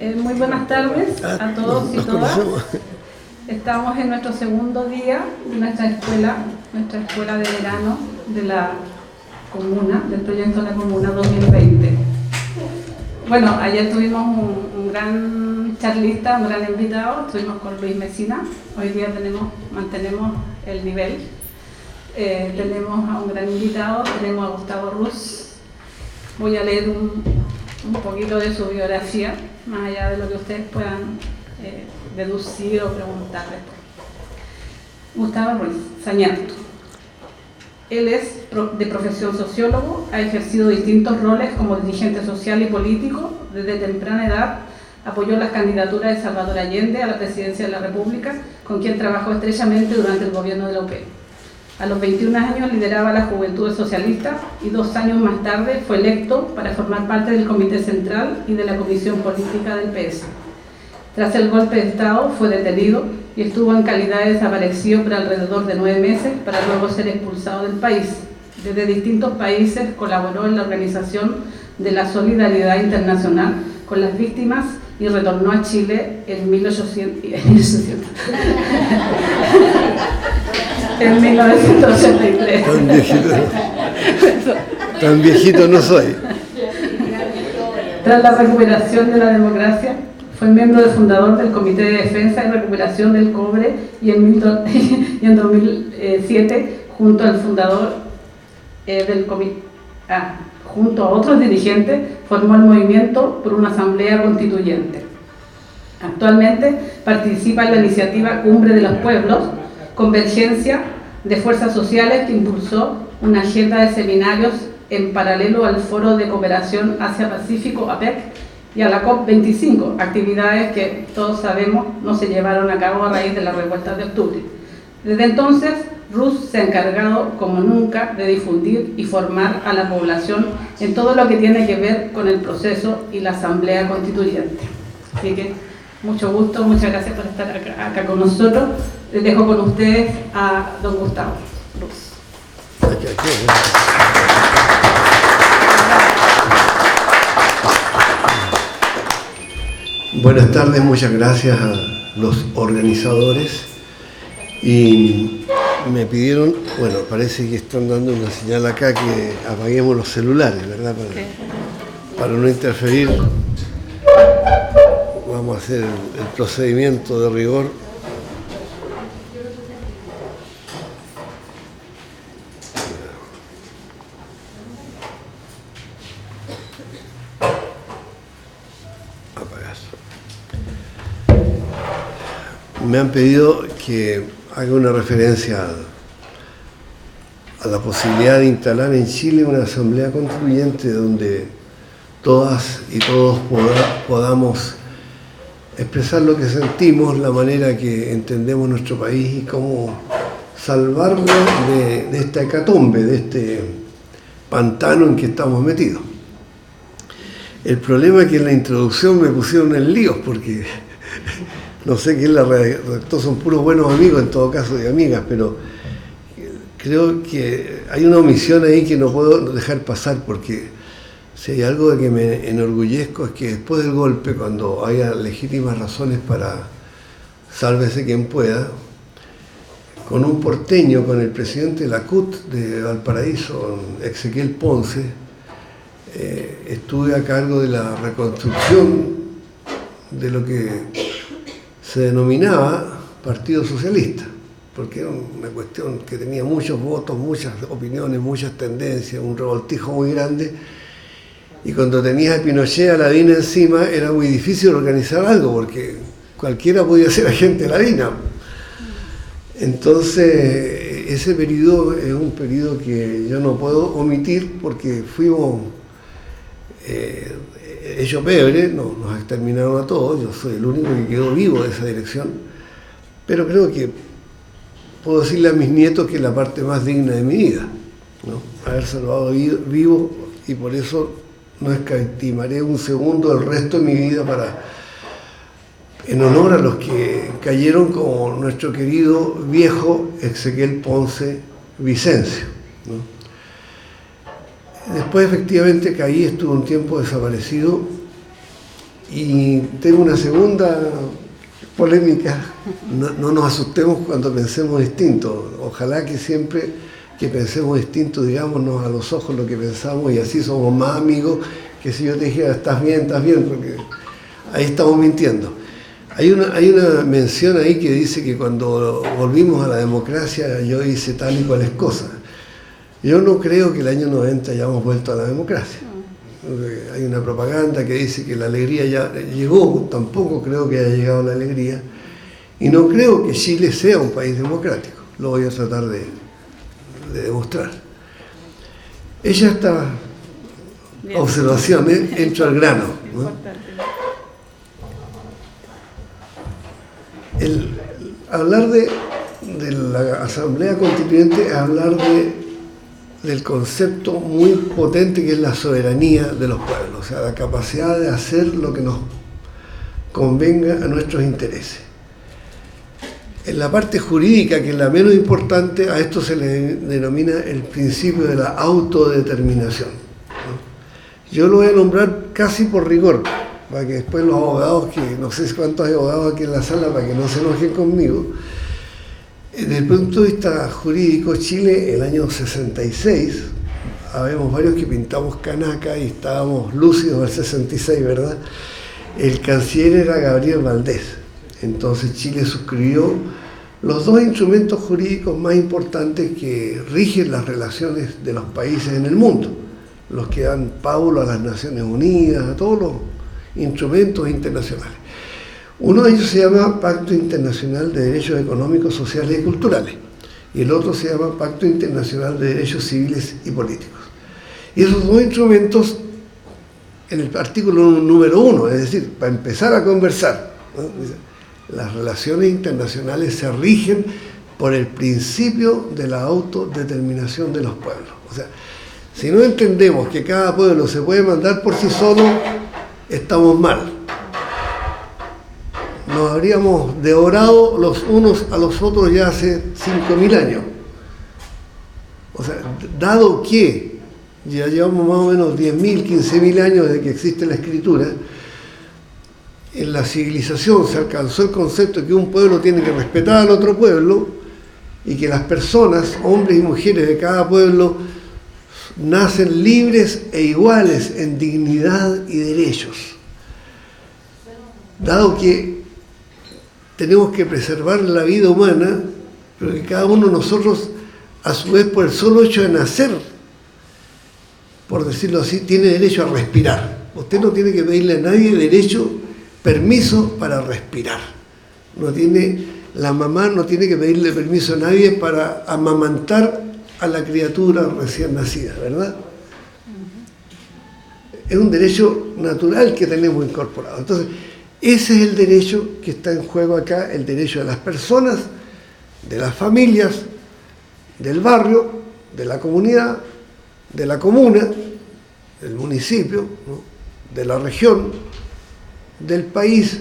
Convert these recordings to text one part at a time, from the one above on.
Muy buenas tardes a todos y todas. Estamos en nuestro segundo día de nuestra escuela de verano de la comuna, del proyecto de la comuna 2020. Bueno, ayer tuvimos un gran charlista, un gran invitado, estuvimos con Luis Mesina. Hoy día mantenemos el nivel. Tenemos a un gran invitado, tenemos a Gustavo Ruz. Voy a leer un poquito de su biografía, más allá de lo que ustedes puedan deducir o preguntar después. Gustavo Ruiz Zañartu. Él es de profesión sociólogo, ha ejercido distintos roles como dirigente social y político. Desde temprana edad apoyó las candidaturas de Salvador Allende a la presidencia de la República, con quien trabajó estrechamente durante el gobierno de la UP. A los 21 años lideraba la Juventudes Socialistas y 2 años más tarde fue electo para formar parte del Comité Central y de la Comisión Política del PS. Tras el golpe de Estado fue detenido y estuvo en calidad de desaparecido por alrededor de 9 meses para luego ser expulsado del país. Desde distintos países colaboró en la organización de la Solidaridad Internacional con las víctimas y retornó a Chile en 1983. Tan viejito no soy. Tras la recuperación de la democracia, fue miembro fundador del Comité de Defensa y Recuperación del Cobre y en 2007, junto al fundador del comité, junto a otros dirigentes, formó el movimiento por una asamblea constituyente. Actualmente participa en la iniciativa Cumbre de los Pueblos, convergencia de fuerzas sociales que impulsó una agenda de seminarios en paralelo al Foro de Cooperación Asia-Pacífico, APEC, y a la COP25, actividades que todos sabemos no se llevaron a cabo a raíz de las revueltas de octubre. Desde entonces, Ruz se ha encargado, como nunca, de difundir y formar a la población en todo lo que tiene que ver con el proceso y la Asamblea Constituyente. Así que, mucho gusto, muchas gracias por estar acá con nosotros. Les dejo con ustedes a don Gustavo Ruz. Buenas tardes, muchas gracias a los organizadores. Y me pidieron, bueno, parece que están dando una señal acá que apaguemos los celulares, ¿verdad? Para no interferir, vamos a hacer el procedimiento de rigor. Me han pedido que haga una referencia a la posibilidad de instalar en Chile una asamblea constituyente donde todas y todos podamos expresar lo que sentimos, la manera que entendemos nuestro país y cómo salvarlo de esta hecatombe, de este pantano en que estamos metidos. El problema es que en la introducción me pusieron en líos porque no sé quién la redactó, son puros buenos amigos en todo caso y amigas, pero creo que hay una omisión ahí que no puedo dejar pasar, porque si hay algo de que me enorgullezco es que después del golpe, cuando haya legítimas razones para sálvese quien pueda, con un porteño, con el presidente de la CUT de Valparaíso, Ezequiel Ponce, estuve a cargo de la reconstrucción de lo que se denominaba Partido Socialista, porque era una cuestión que tenía muchos votos, muchas opiniones, muchas tendencias, un revoltijo muy grande, y cuando tenías a Pinochet, a Lavín encima, era muy difícil organizar algo, porque cualquiera podía ser agente de Lavín. Entonces, ese periodo es un periodo que yo no puedo omitir, porque fuimos hecho pebre, nos exterminaron a todos, yo soy el único que quedó vivo de esa dirección, pero creo que puedo decirle a mis nietos que es la parte más digna de mi vida, ¿no? Haber salvado vivo, y por eso no escatimaré un segundo del resto de mi vida en honor a los que cayeron, como nuestro querido viejo Ezequiel Ponce Vicencio, ¿no? Después efectivamente caí, estuve un tiempo desaparecido Y tengo una segunda polémica: no nos asustemos cuando pensemos distinto. Ojalá que siempre que pensemos distinto, digámonos a los ojos lo que pensamos, y así somos más amigos que si yo te dijera estás bien, porque ahí estamos mintiendo. Hay una mención ahí que dice que cuando volvimos a la democracia yo hice tal y cuales cosas. Yo no creo que el año 90 hayamos vuelto a la democracia. Hay una propaganda que dice que la alegría ya llegó, tampoco creo que haya llegado la alegría, y no creo que Chile sea un país democrático, lo voy a tratar de demostrar. Ella está observación, entro al grano, ¿no? Hablar de la Asamblea Constituyente es hablar del concepto muy potente que es la soberanía de los pueblos, o sea, la capacidad de hacer lo que nos convenga a nuestros intereses. En la parte jurídica, que es la menos importante, a esto se le denomina el principio de la autodeterminación, ¿no? Yo lo voy a nombrar casi por rigor, para que después los abogados, que no sé cuántos hay abogados aquí en la sala, para que no se enojen conmigo. Desde el punto de vista jurídico, Chile, el año 66, habemos varios que pintamos canaca y estábamos lúcidos al 66, ¿verdad? El canciller era Gabriel Valdés. Entonces Chile suscribió los dos instrumentos jurídicos más importantes que rigen las relaciones de los países en el mundo, los que dan paulo a las Naciones Unidas, a todos los instrumentos internacionales. Uno de ellos se llama Pacto Internacional de Derechos Económicos, Sociales y Culturales, y el otro se llama Pacto Internacional de Derechos Civiles y Políticos. Y esos dos instrumentos, en el artículo número 1, es decir, para empezar a conversar, ¿no?, las relaciones internacionales se rigen por el principio de la autodeterminación de los pueblos. O sea, si no entendemos que cada pueblo se puede mandar por sí solo, estamos mal. Nos habríamos devorado los unos a los otros ya hace 5.000 años. O sea, dado que ya llevamos más o menos 10.000, 15.000 años desde que existe la escritura, en la civilización se alcanzó el concepto de que un pueblo tiene que respetar al otro pueblo y que las personas, hombres y mujeres de cada pueblo, nacen libres e iguales en dignidad y derechos. Dado que tenemos que preservar la vida humana, pero que cada uno de nosotros, a su vez, por el solo hecho de nacer, por decirlo así, tiene derecho a respirar. Usted no tiene que pedirle a nadie permiso para respirar. La mamá no tiene que pedirle permiso a nadie para amamantar a la criatura recién nacida, ¿verdad? Es un derecho natural que tenemos incorporado. Entonces, ese es el derecho que está en juego acá, el derecho de las personas, de las familias, del barrio, de la comunidad, de la comuna, del municipio, ¿no?, de la región, del país,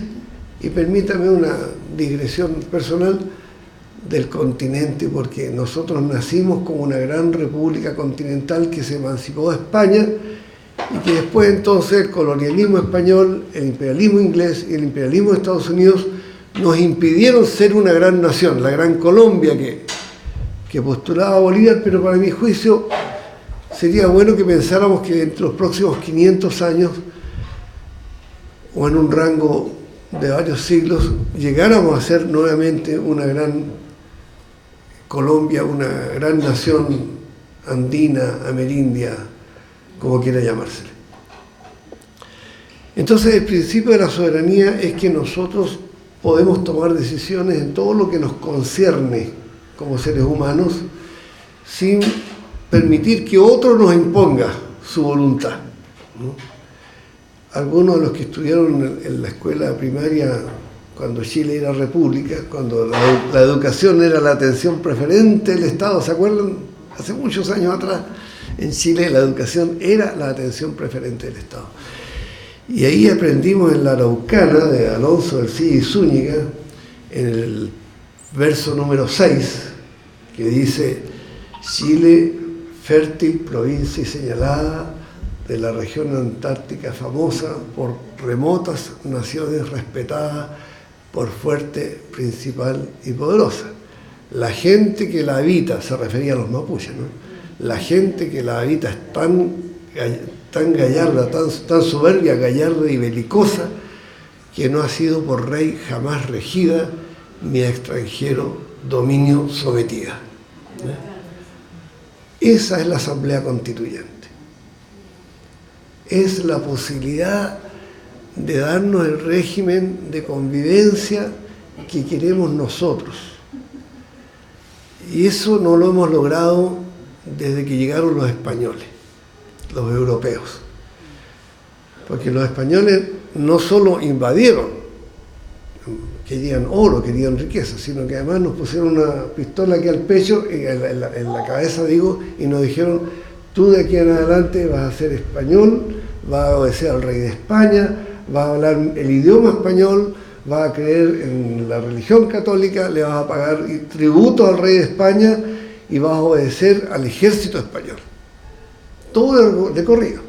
y permítame una digresión personal, del continente, porque nosotros nacimos como una gran república continental que se emancipó de España y que después entonces el colonialismo español, el imperialismo inglés y el imperialismo de Estados Unidos nos impidieron ser una gran nación, la gran Colombia que postulaba Bolívar, pero para mi juicio sería bueno que pensáramos que entre los próximos 500 años o en un rango de varios siglos llegáramos a ser nuevamente una gran Colombia, una gran nación andina, amerindia, como quiera llamársele. Entonces el principio de la soberanía es que nosotros podemos tomar decisiones en todo lo que nos concierne como seres humanos sin permitir que otro nos imponga su voluntad, ¿no? Algunos de los que estudiaron en la escuela primaria cuando Chile era república, cuando la educación era la atención preferente del Estado, ¿se acuerdan? Hace muchos años atrás, en Chile la educación era la atención preferente del Estado. Y ahí aprendimos en la Araucana de Alonso Ercilla y Zúñiga, en el verso número 6, que dice: Chile, fértil provincia y señalada de la región antártica famosa por remotas naciones respetadas por fuerte, principal y poderosa. La gente que la habita, se refería a los mapuches, ¿no? La gente que la habita es tan gallarda, tan soberbia, gallarda y belicosa, que no ha sido por rey jamás regida, ni a extranjero dominio sometida. Esa es la Asamblea Constituyente. Es la posibilidad de darnos el régimen de convivencia que queremos nosotros. Y eso no lo hemos logrado desde que llegaron los españoles, los europeos. Porque los españoles no solo invadieron, querían oro, querían riqueza, sino que además nos pusieron una pistola aquí al pecho, en la cabeza digo, y nos dijeron: tú de aquí en adelante vas a ser español, vas a obedecer al rey de España, vas a hablar el idioma español, vas a creer en la religión católica, le vas a pagar tributo al rey de España y vas a obedecer al ejército español. Todo de corrido,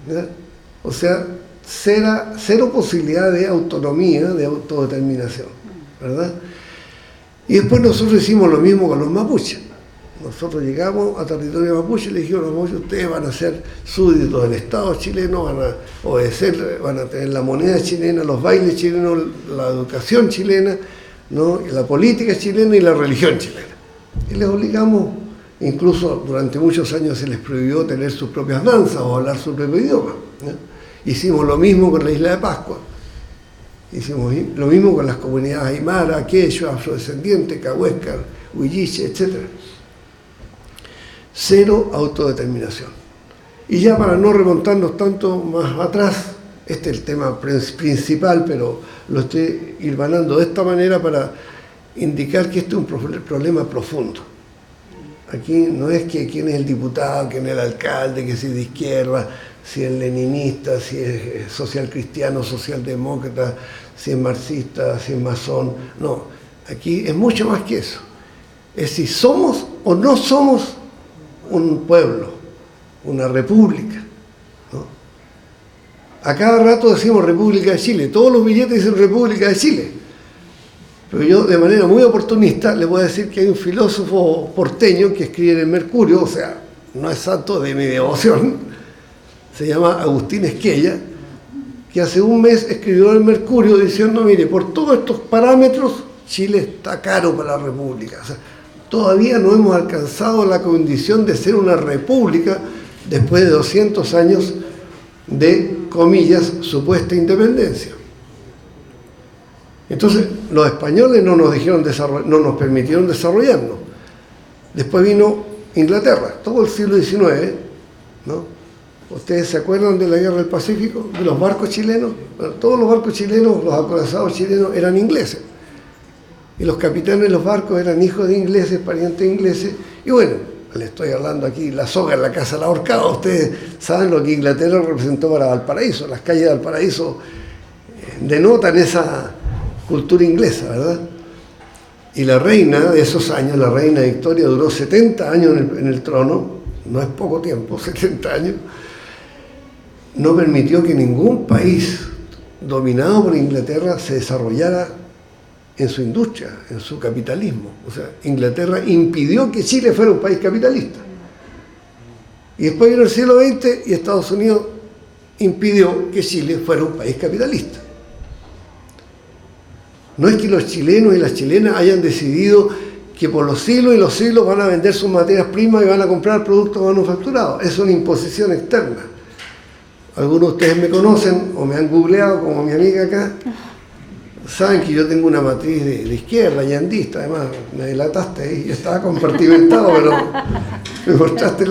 ¿verdad? O sea, cero posibilidad de autonomía, de autodeterminación, ¿verdad? Y después nosotros hicimos lo mismo con los mapuches. Nosotros llegamos a territorio mapuche y le dijimos a los mapuches: ustedes van a ser súbditos del Estado chileno, van a obedecer, van a tener la moneda chilena, los bailes chilenos, la educación chilena, ¿no? Y la política chilena y la religión chilena. Y les obligamos, incluso durante muchos años se les prohibió tener sus propias danzas o hablar su propio idioma, ¿no? Hicimos lo mismo con la isla de Pascua. Hicimos lo mismo con las comunidades aymara, quechua, afrodescendientes, cahuéscar, huilliche, etc. Cero autodeterminación. Y ya para no remontarnos tanto más atrás, este es el tema principal, pero lo estoy hilvanando de esta manera para indicar que este es un problema profundo. Aquí no es que quién es el diputado, quién es el alcalde, que si es de izquierda, si es leninista, si es social cristiano, socialdemócrata, si es marxista, si es masón. No, aquí es mucho más que eso. Es si somos o no somos un pueblo, una república, ¿no? A cada rato decimos República de Chile, todos los billetes dicen República de Chile. Pero yo, de manera muy oportunista, le voy a decir que hay un filósofo porteño que escribe en el Mercurio, o sea, no es santo de mi devoción, se llama Agustín Esquella, que hace un mes escribió en el Mercurio diciendo: mire, por todos estos parámetros, Chile está caro para la república. O sea, todavía no hemos alcanzado la condición de ser una república después de 200 años de, comillas, supuesta independencia. Entonces, los españoles no nos permitieron desarrollarnos. Después vino Inglaterra, todo el siglo XIX, ¿no? ¿Ustedes se acuerdan de la Guerra del Pacífico? De los barcos chilenos. Bueno, todos los barcos chilenos, los acorazados chilenos, eran ingleses. Y los capitanes de los barcos eran hijos de ingleses, parientes de ingleses. Y bueno, le estoy hablando aquí, la soga en la casa del ahorcado. Ustedes saben lo que Inglaterra representó para Valparaíso. Las calles de Valparaíso denotan esa cultura inglesa, ¿verdad? Y la reina de esos años, la reina Victoria, duró 70 años en el trono, no es poco tiempo, 70 años, no permitió que ningún país dominado por Inglaterra se desarrollara en su industria, en su capitalismo. O sea, Inglaterra impidió que Chile fuera un país capitalista. Y después vino el siglo XX y Estados Unidos impidió que Chile fuera un país capitalista. No es que los chilenos y las chilenas hayan decidido que por los siglos y los siglos van a vender sus materias primas y van a comprar productos manufacturados. Es una imposición externa. Algunos de ustedes me conocen o me han googleado, como mi amiga acá, saben que yo tengo una matriz de izquierda, yandista, además me delataste ahí, yo estaba compartimentado, pero me mostraste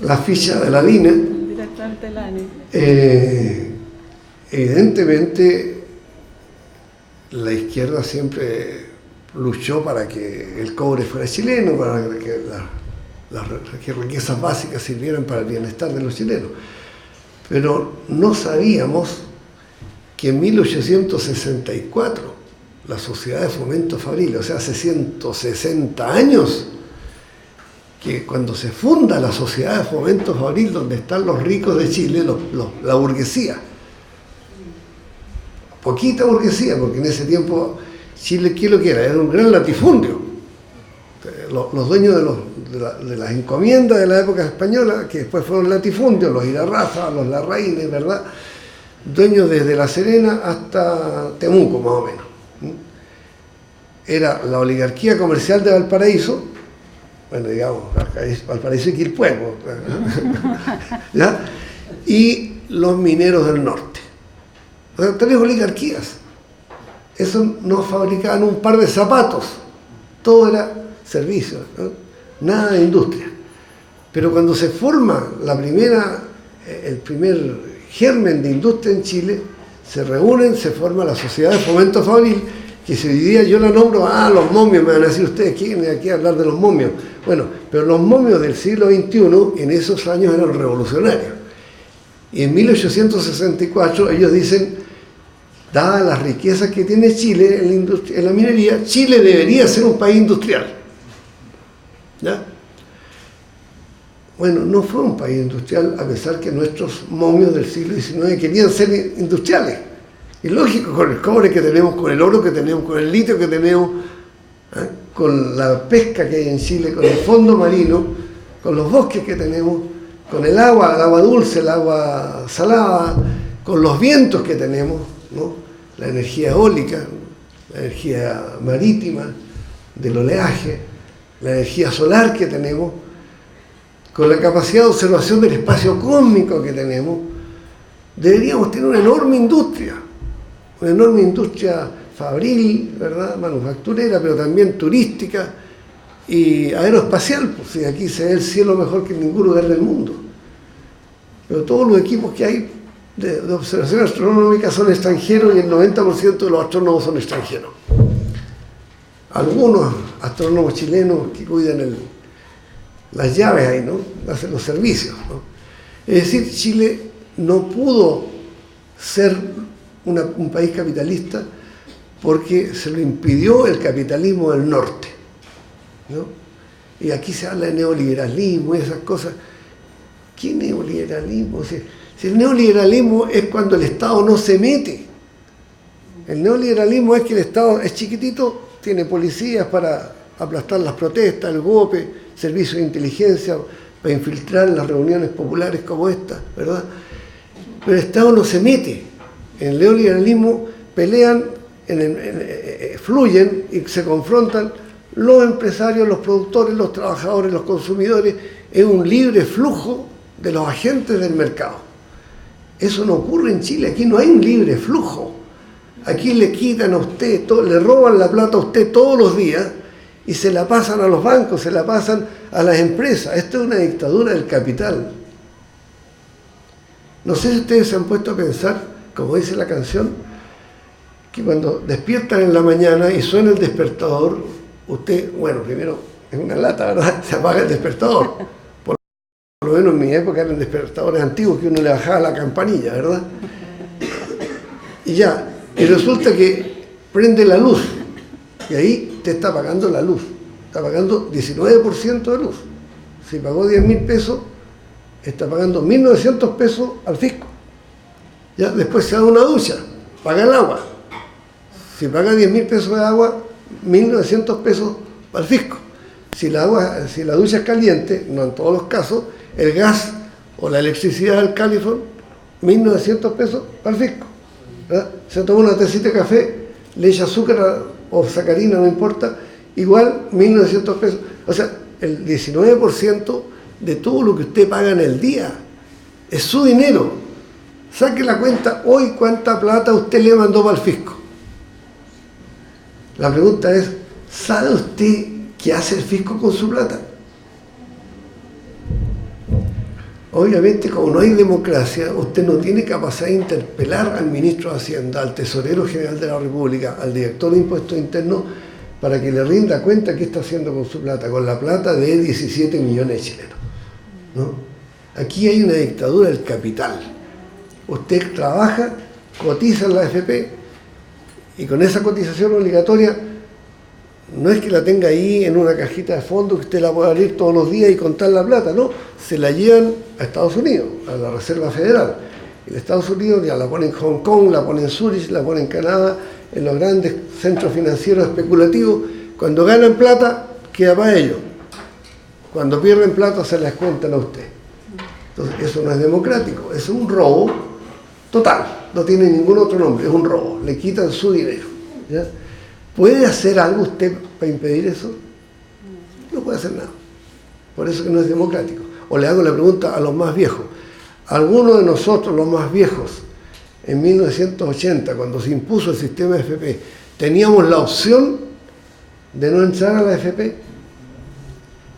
la ficha de la DINA. Evidentemente la izquierda siempre luchó para que el cobre fuera chileno, para que las riquezas básicas sirvieran para el bienestar de los chilenos. Pero no sabíamos que en 1864 la Sociedad de Fomento Fabril, o sea, hace 160 años, que cuando se funda la Sociedad de Fomento Fabril, donde están los ricos de Chile, la burguesía, poquita burguesía, porque en ese tiempo Chile, ¿qué lo que era? Era un gran latifundio. Los dueños de las encomiendas de la época española, que después fueron latifundios, los Irarrázaval, los Larraínes, ¿verdad? Dueños desde La Serena hasta Temuco, más o menos. Era la oligarquía comercial de Valparaíso, bueno, digamos, Valparaíso y Quilpué, ¿ya? Y los mineros del norte. O sea, 3 oligarquías. Eso no fabricaban un par de zapatos, todo era servicio, ¿no? Nada de industria. Pero cuando se forma el primer germen de industria en Chile, se reúnen, se forma la Sociedad de Fomento Fabril, que si hoy día yo la nombro, los momios, me van a decir ustedes, ¿quién viene aquí a hablar de los momios? Bueno, pero los momios del siglo XXI en esos años eran revolucionarios. Y en 1864 ellos dicen, dadas las riquezas que tiene Chile en la minería, Chile debería ser un país industrial. ¿Ya? Bueno, no fue un país industrial, a pesar que nuestros momios del siglo XIX querían ser industriales. Y lógico, con el cobre que tenemos, con el oro que tenemos, con el litio que tenemos, con la pesca que hay en Chile, con el fondo marino, con los bosques que tenemos, con el agua dulce, el agua salada, con los vientos que tenemos, ¿no? La energía eólica, la energía marítima, del oleaje, la energía solar que tenemos, con la capacidad de observación del espacio cósmico que tenemos, deberíamos tener una enorme industria fabril, ¿verdad?, manufacturera, pero también turística y aeroespacial, pues si aquí se ve el cielo mejor que en ningún lugar del mundo. Pero todos los equipos que hay de observación astronómica son extranjeros y el 90% de los astrónomos son extranjeros. Algunos astrónomos chilenos que cuidan las llaves ahí, ¿no?, hacen los servicios, ¿no? Es decir, Chile no pudo ser un país capitalista porque se lo impidió el capitalismo del norte, ¿no? Y aquí se habla de neoliberalismo y esas cosas. ¿Qué neoliberalismo? Si el neoliberalismo es cuando el Estado no se mete. El neoliberalismo es que el Estado es chiquitito, tiene policías para aplastar las protestas, el golpe, servicios de inteligencia para infiltrar en las reuniones populares como esta, ¿verdad? Pero el Estado no se mete. En el neoliberalismo pelean, fluyen y se confrontan los empresarios, los productores, los trabajadores, los consumidores. Es un libre flujo de los agentes del mercado. Eso no ocurre en Chile, aquí no hay un libre flujo. Aquí le quitan a usted, le roban la plata a usted todos los días y se la pasan a los bancos, se la pasan a las empresas. Esto es una dictadura del capital. No sé si ustedes se han puesto a pensar, como dice la canción, que cuando despiertan en la mañana y suena el despertador, usted, bueno, primero es una lata, ¿verdad? Se apaga el despertador. Por lo menos en mi época eran despertadores antiguos que uno le bajaba la campanilla, ¿verdad? Y ya, y resulta que prende la luz, y ahí te está pagando la luz, está pagando 19% de luz. Si pagó 10.000 pesos, está pagando 1.900 pesos al fisco. Ya, después se da una ducha, paga el agua. Si paga 10.000 pesos de agua, 1.900 pesos al fisco. Si la ducha es caliente, no en todos los casos, el gas o la electricidad del califón, 1.900 pesos al fisco. ¿Verdad? Se toma una tacita de café, le echa azúcar o sacarina, no importa, igual 1.900 pesos. O sea, el 19% de todo lo que usted paga en el día es su dinero. Saque la cuenta hoy cuánta plata usted le mandó para el fisco. La pregunta es, ¿sabe usted qué hace el fisco con su plata? Obviamente, como no hay democracia, usted no tiene capacidad de interpelar al ministro de Hacienda, al tesorero general de la República, al director de Impuestos Internos, para que le rinda cuenta qué está haciendo con su plata, con la plata de 17 millones de chilenos, ¿no? Aquí hay una dictadura del capital. Usted trabaja, cotiza en la AFP y con esa cotización obligatoria no es que la tenga ahí en una cajita de fondo que usted la pueda abrir todos los días y contar la plata, no, se la llevan a Estados Unidos, a la Reserva Federal. Y en Estados Unidos ya la ponen en Hong Kong, la ponen en Zurich, la ponen en Canadá, en los grandes centros financieros especulativos. Cuando ganan plata, queda para ellos. Cuando pierden plata, se les cuentan a usted. Entonces, eso no es democrático, es un robo total, no tiene ningún otro nombre, es un robo, le quitan su dinero, ¿ya? ¿Puede hacer algo usted para impedir eso? No puede hacer nada. Por eso que no es democrático. O le hago la pregunta a los más viejos. Algunos de nosotros, los más viejos, en 1980, cuando se impuso el sistema de FP, ¿teníamos la opción de no entrar a la FP?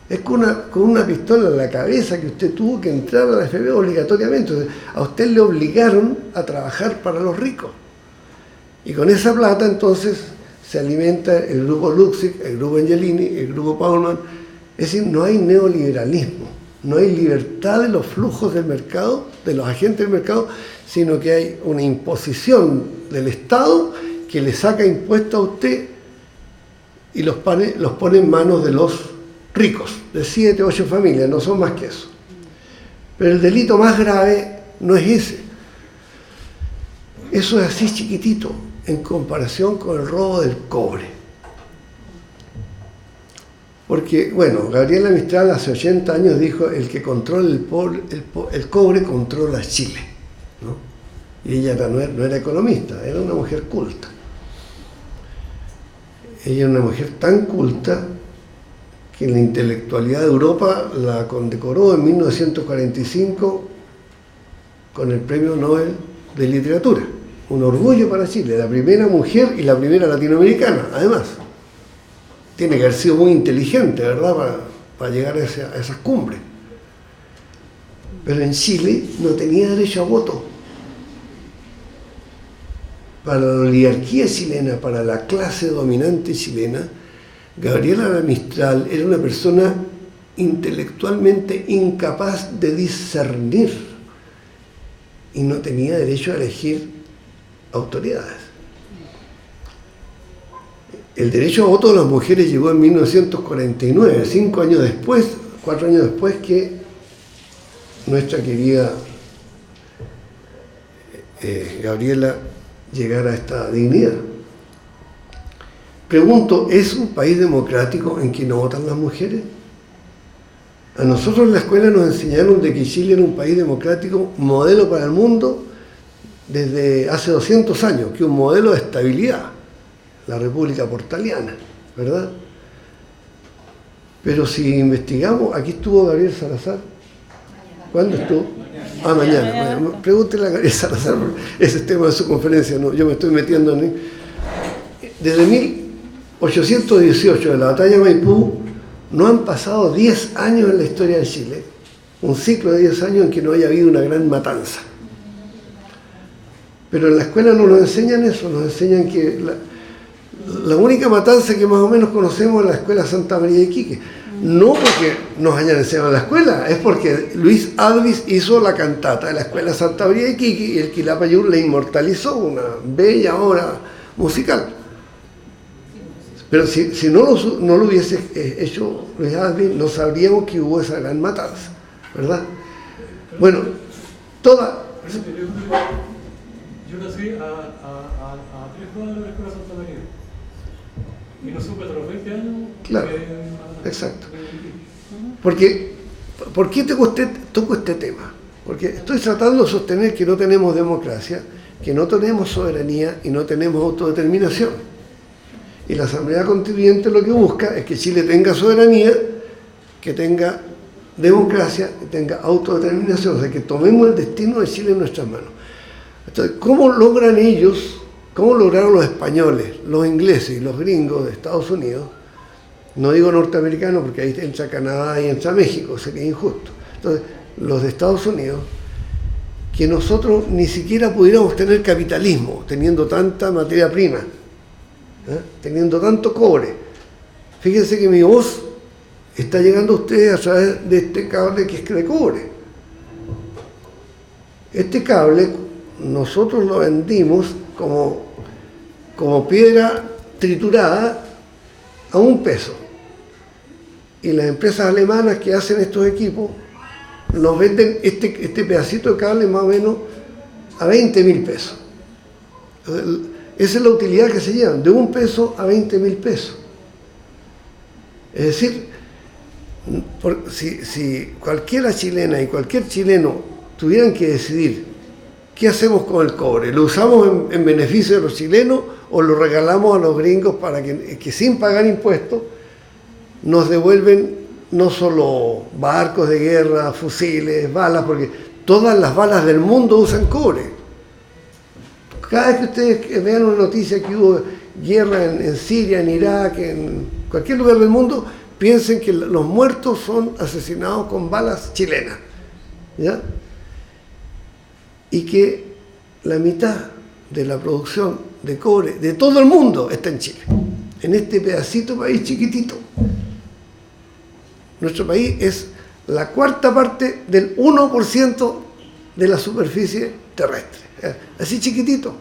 Es con una pistola en la cabeza que usted tuvo que entrar a la FP obligatoriamente. Entonces, a usted le obligaron a trabajar para los ricos. Y con esa plata, entonces, se alimenta el grupo Luksic, el grupo Angelini, el grupo Paulman. Es decir, no hay neoliberalismo, no hay libertad de los flujos del mercado, de los agentes del mercado, sino que hay una imposición del Estado que le saca impuestos a usted y los pone en manos de los ricos, de 7 o 8 familias, no son más que eso. Pero el delito más grave no es ese. Eso es así chiquitito, en comparación con el robo del cobre. Porque, bueno, Gabriela Mistral hace 80 años dijo, el que controla el cobre controla Chile, ¿no? Y ella no era economista, era una mujer culta. Ella era una mujer tan culta que la intelectualidad de Europa la condecoró en 1945 con el Premio Nobel de Literatura. Un orgullo para Chile, la primera mujer y la primera latinoamericana, además. Tiene que haber sido muy inteligente, ¿verdad?, para llegar a esas cumbres. Pero en Chile no tenía derecho a voto. Para la oligarquía chilena, para la clase dominante chilena, Gabriela Mistral era una persona intelectualmente incapaz de discernir y no tenía derecho a elegir autoridades. El derecho a voto de las mujeres llegó en 1949, 4 años después que nuestra querida Gabriela llegara a esta dignidad. Pregunto, ¿es un país democrático en que no votan las mujeres? A nosotros en la escuela nos enseñaron de que Chile era un país democrático, modelo para el mundo, desde hace 200 años, que un modelo de estabilidad, la República Portaliana, ¿verdad? Pero si investigamos, aquí estuvo Gabriel Salazar. ¿Cuándo estuvo? Mañana. Pregúntele a Gabriel Salazar, ese es tema de su conferencia, no, yo me estoy metiendo en... Desde 1818, de la batalla de Maipú, no han pasado 10 años en la historia de Chile, un ciclo de 10 años en que no haya habido una gran matanza. Pero en la escuela no nos enseñan eso, nos enseñan que la única matanza que más o menos conocemos es la escuela Santa María de Iquique. No porque nos hayan enseñado en la escuela, es porque Luis Advis hizo la cantata de la escuela Santa María de Iquique y el Quilapayún le inmortalizó, una bella obra musical. Pero si no lo hubiese hecho Luis Advis, no sabríamos que hubo esa gran matanza, ¿verdad? Bueno, toda... Yo nací a 3 cuadras de la escuela Santa María y no supe hasta los 20 años. Claro, exacto. Porque, ¿por qué toco este tema? Porque estoy tratando de sostener que no tenemos democracia, que no tenemos soberanía y no tenemos autodeterminación. Y la Asamblea Constituyente lo que busca es que Chile tenga soberanía, que tenga democracia, que tenga autodeterminación, o sea, que tomemos el destino de Chile en nuestras manos. Entonces, ¿cómo lograron los españoles, los ingleses y los gringos de Estados Unidos? No digo norteamericanos porque ahí entra Canadá y entra México, sería injusto. Entonces, los de Estados Unidos, que nosotros ni siquiera pudiéramos tener capitalismo, teniendo tanta materia prima, teniendo tanto cobre. Fíjense que mi voz está llegando a ustedes a través de este cable que es de cobre. Este cable nosotros lo vendimos como piedra triturada a 1 peso. Y las empresas alemanas que hacen estos equipos nos venden este pedacito de cable más o menos a 20.000 pesos. Esa es la utilidad que se llevan, de 1 peso a 20.000 pesos. Es decir, si cualquiera chilena y cualquier chileno tuvieran que decidir qué hacemos con el cobre, ¿lo usamos en beneficio de los chilenos o lo regalamos a los gringos para que sin pagar impuestos nos devuelven no solo barcos de guerra, fusiles, balas, porque todas las balas del mundo usan cobre? Cada vez que ustedes vean una noticia que hubo guerra en Siria, en Irak, en cualquier lugar del mundo, piensen que los muertos son asesinados con balas chilenas, ¿ya? Y que la mitad de la producción de cobre de todo el mundo está en Chile, en este pedacito país chiquitito. Nuestro país es la 4ª parte del 1% de la superficie terrestre, así chiquitito,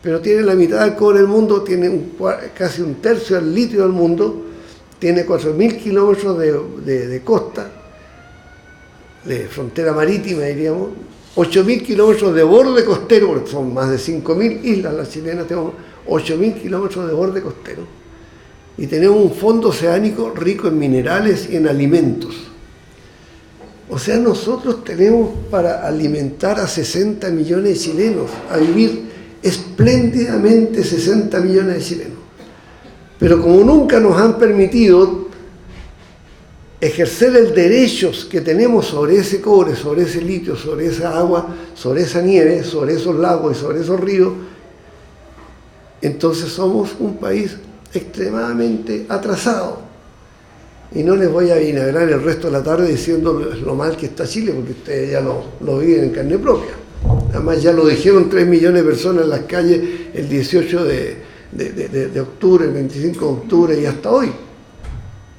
pero tiene la mitad del cobre del mundo, tiene casi 1/3 del litio del mundo, tiene 4.000 kilómetros de costa, de frontera marítima, diríamos, 8.000 kilómetros de borde costero, porque son más de 5.000 islas las chilenas, tenemos 8.000 kilómetros de borde costero, y tenemos un fondo oceánico rico en minerales y en alimentos. O sea, nosotros tenemos para alimentar a 60 millones de chilenos, a vivir espléndidamente 60 millones de chilenos. Pero como nunca nos han permitido ejercer el derecho que tenemos sobre ese cobre, sobre ese litio, sobre esa agua, sobre esa nieve, sobre esos lagos y sobre esos ríos, entonces somos un país extremadamente atrasado. Y no les voy a vinagrar el resto de la tarde diciendo lo mal que está Chile, porque ustedes ya lo viven en carne propia. Además ya lo dijeron 3 millones de personas en las calles el 18 de octubre, el 25 de octubre y hasta hoy.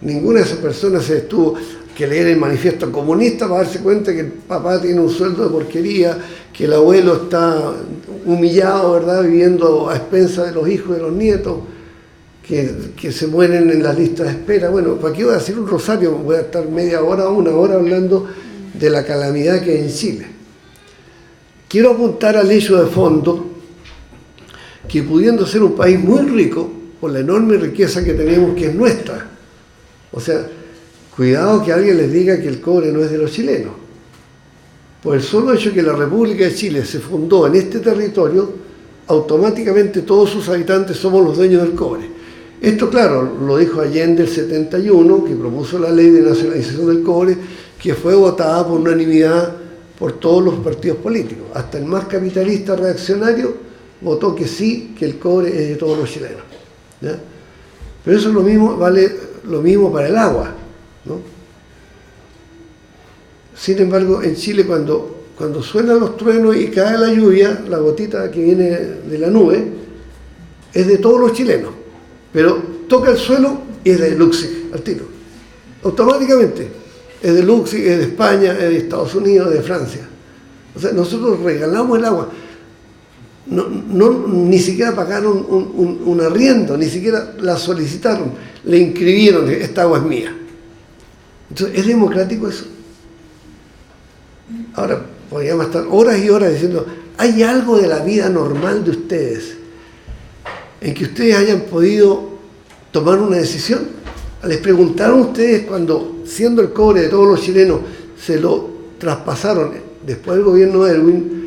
Ninguna de esas personas se tuvo que leer el manifiesto comunista para darse cuenta que el papá tiene un sueldo de porquería, que el abuelo está humillado, ¿verdad?, viviendo a expensas de los hijos y de los nietos, que se mueren en las listas de espera. Bueno, ¿para qué voy a decir un rosario? Voy a estar media hora o 1 hora hablando de la calamidad que hay en Chile. Quiero apuntar al hecho de fondo que, pudiendo ser un país muy rico, por la enorme riqueza que tenemos, que es nuestra, o sea, cuidado que alguien les diga que el cobre no es de los chilenos. Por el solo hecho que la República de Chile se fundó en este territorio, automáticamente todos sus habitantes somos los dueños del cobre. Esto, claro, lo dijo Allende el 71, que propuso la ley de nacionalización del cobre, que fue votada por unanimidad por todos los partidos políticos. Hasta el más capitalista reaccionario votó que sí, que el cobre es de todos los chilenos, ¿ya? Pero eso es lo mismo, vale lo mismo para el agua, ¿no? Sin embargo, en Chile cuando suenan los truenos y cae la lluvia, la gotita que viene de la nube, es de todos los chilenos, pero toca el suelo y es de Luxig, al tiro. Automáticamente, es de Luxig, es de España, es de Estados Unidos, de Francia. O sea, nosotros regalamos el agua. Ni siquiera pagaron un arriendo, ni siquiera la solicitaron, le inscribieron, esta agua es mía. Entonces, ¿es democrático eso? Ahora, podríamos estar horas y horas diciendo, ¿hay algo de la vida normal de ustedes en que ustedes hayan podido tomar una decisión? Les preguntaron ustedes cuando, siendo el cobre de todos los chilenos, se lo traspasaron después del gobierno de Aylwin,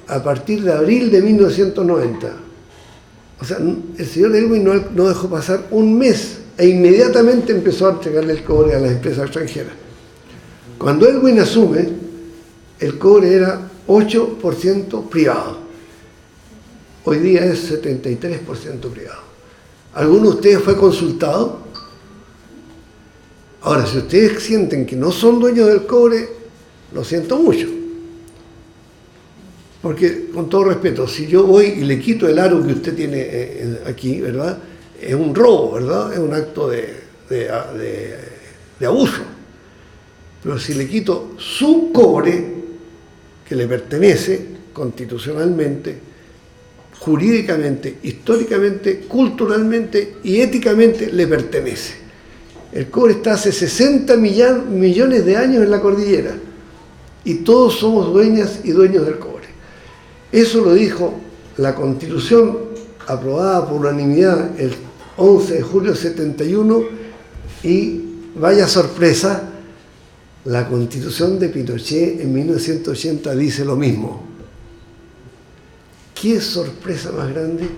a partir de abril de 1990. O sea, el señor Aylwin no dejó pasar un mes e inmediatamente empezó a entregarle el cobre a las empresas extranjeras. Cuando Aylwin asume, el cobre era 8% privado. Hoy día es 73% privado. ¿Alguno de ustedes fue consultado? Ahora, si ustedes sienten que no son dueños del cobre, lo siento mucho. Porque, con todo respeto, si yo voy y le quito el aro que usted tiene aquí, ¿verdad?, es un robo, ¿verdad?, es un acto de abuso. Pero si le quito su cobre, que le pertenece constitucionalmente, jurídicamente, históricamente, culturalmente y éticamente le pertenece. El cobre está hace 60 millones de años en la cordillera y todos somos dueñas y dueños del cobre. Eso lo dijo la Constitución aprobada por unanimidad el 11 de julio del 71 y, vaya sorpresa, la Constitución de Pinochet en 1980 dice lo mismo. ¿Qué sorpresa más grande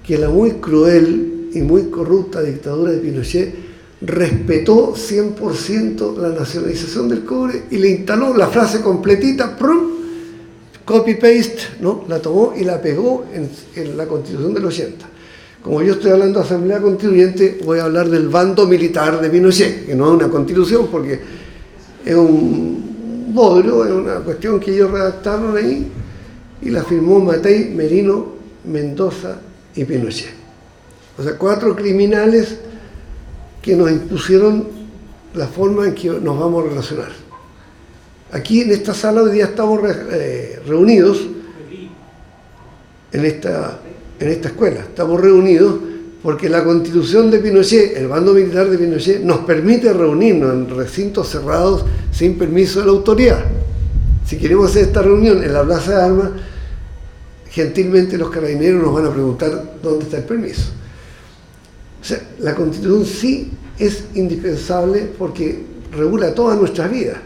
que la muy cruel y muy corrupta dictadura de Pinochet respetó 100% la nacionalización del cobre y le instaló la frase completita, copy-paste, ¿no? La tomó y la pegó en la Constitución del 80. Como yo estoy hablando de Asamblea Constituyente, voy a hablar del bando militar de Pinochet, que no es una constitución porque es un bodrio, es una cuestión que ellos redactaron ahí y la firmó Matei, Merino, Mendoza y Pinochet. O sea, 4 criminales que nos impusieron la forma en que nos vamos a relacionar. Aquí en esta sala hoy día estamos reunidos, en esta escuela, estamos reunidos porque la Constitución de Pinochet, el bando militar de Pinochet, nos permite reunirnos en recintos cerrados sin permiso de la autoridad. Si queremos hacer esta reunión en la Plaza de Armas, gentilmente los carabineros nos van a preguntar dónde está el permiso. O sea, la Constitución sí es indispensable porque regula todas nuestras vidas.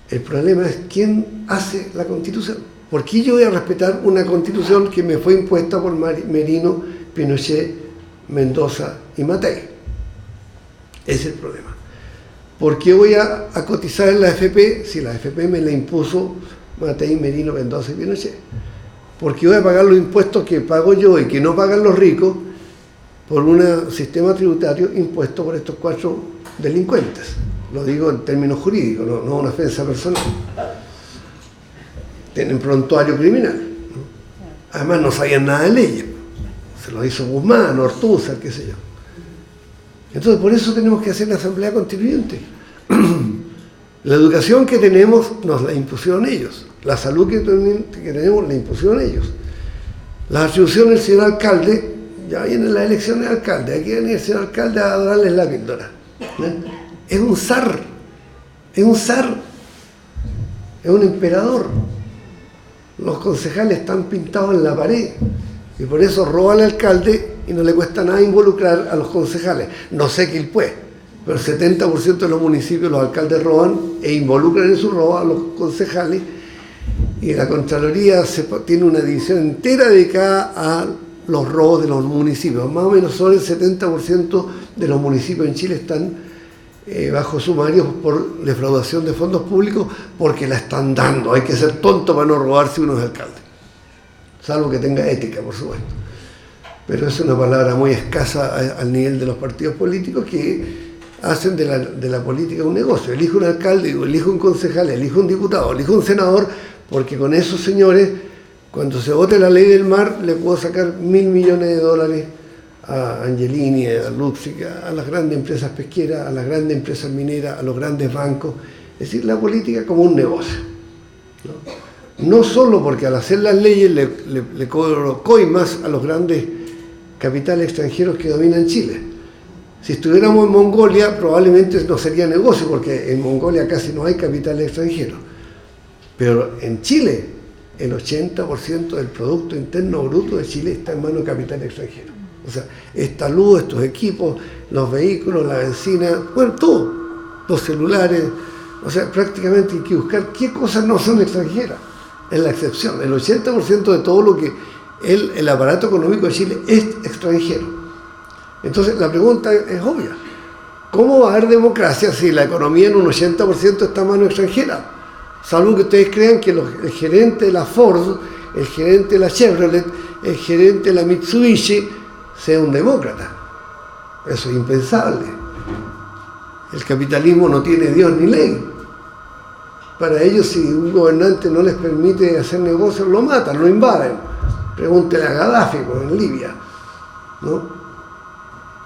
El problema es quién hace la Constitución. ¿Por qué yo voy a respetar una Constitución que me fue impuesta por Merino, Pinochet, Mendoza y Matei? Ese es el problema. ¿Por qué voy a cotizar en la AFP si la AFP me la impuso Matei, Merino, Mendoza y Pinochet? ¿Por qué voy a pagar los impuestos que pago yo y que no pagan los ricos por un sistema tributario impuesto por estos 4 delincuentes? Lo digo en términos jurídicos, no una ofensa personal. Tienen prontuario criminal, ¿no? Además no sabían nada de leyes. Se lo hizo Guzmán, Ortúzar, qué sé yo. Entonces por eso tenemos que hacer la Asamblea Constituyente. La educación que tenemos nos la impusieron ellos. La salud que tenemos la impusieron ellos. Las atribuciones del señor alcalde, ya vienen las elecciones de alcalde, aquí viene el señor alcalde a darles la píldora. Es un zar, es un emperador. Los concejales están pintados en la pared y por eso roba al alcalde y no le cuesta nada involucrar a los concejales. No sé Quilpué, pero el 70% de los municipios los alcaldes roban e involucran en su robo a los concejales y la Contraloría tiene una división entera dedicada a los robos de los municipios. Más o menos solo el 70% de los municipios en Chile están bajo sumarios por defraudación de fondos públicos porque la están dando. Hay que ser tonto para no robarse uno es alcalde, salvo que tenga ética, por supuesto. Pero es una palabra muy escasa al nivel de los partidos políticos que hacen de la política un negocio. Elijo un alcalde, elijo un concejal, elijo un diputado, elijo un senador, porque con esos señores, cuando se vote la ley del mar, le puedo sacar $1.000 millones a Angelini, a Luxic, a las grandes empresas pesqueras, a las grandes empresas mineras, a los grandes bancos. Es decir, la política como un negocio, ¿no? No solo porque al hacer las leyes le cobro coimas a los grandes capitales extranjeros que dominan Chile. Si estuviéramos en Mongolia, probablemente no sería negocio, porque en Mongolia casi no hay capitales extranjeros. Pero en Chile, el 80% del Producto Interno Bruto de Chile está en manos de capital extranjero. O sea, esta luz, estos equipos, los vehículos, la benzina, bueno, todo, los celulares, o sea, prácticamente hay que buscar qué cosas no son extranjeras. Es la excepción. El 80% de todo lo que el aparato económico de Chile es extranjero. Entonces, la pregunta es obvia. ¿Cómo va a haber democracia si la economía en un 80% está en mano extranjera? Salvo que ustedes crean que el gerente de la Ford, el gerente de la Chevrolet, el gerente de la Mitsubishi sea un demócrata. Eso es impensable. El capitalismo no tiene Dios ni ley. Para ellos, si un gobernante no les permite hacer negocios, lo matan, lo invaden. Pregúntele a Gaddafi en Libia, ¿no?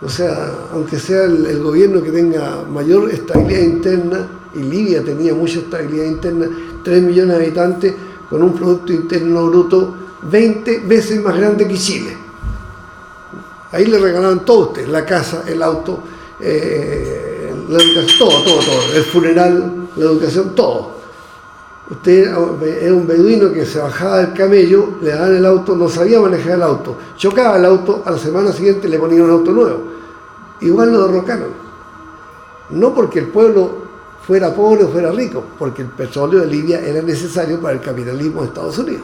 O sea, aunque sea el gobierno que tenga mayor estabilidad interna, y Libia tenía mucha estabilidad interna, 3 millones de habitantes, con un Producto Interno Bruto 20 veces más grande que Chile. Ahí le regalaban todo a usted, la casa, el auto, la educación, todo, el funeral, la educación, todo. Usted era un beduino que se bajaba del camello, le daban el auto, no sabía manejar el auto, chocaba el auto, a la semana siguiente le ponían un auto nuevo. Igual lo derrocaron. No porque el pueblo fuera pobre o fuera rico, porque el petróleo de Libia era necesario para el capitalismo de Estados Unidos.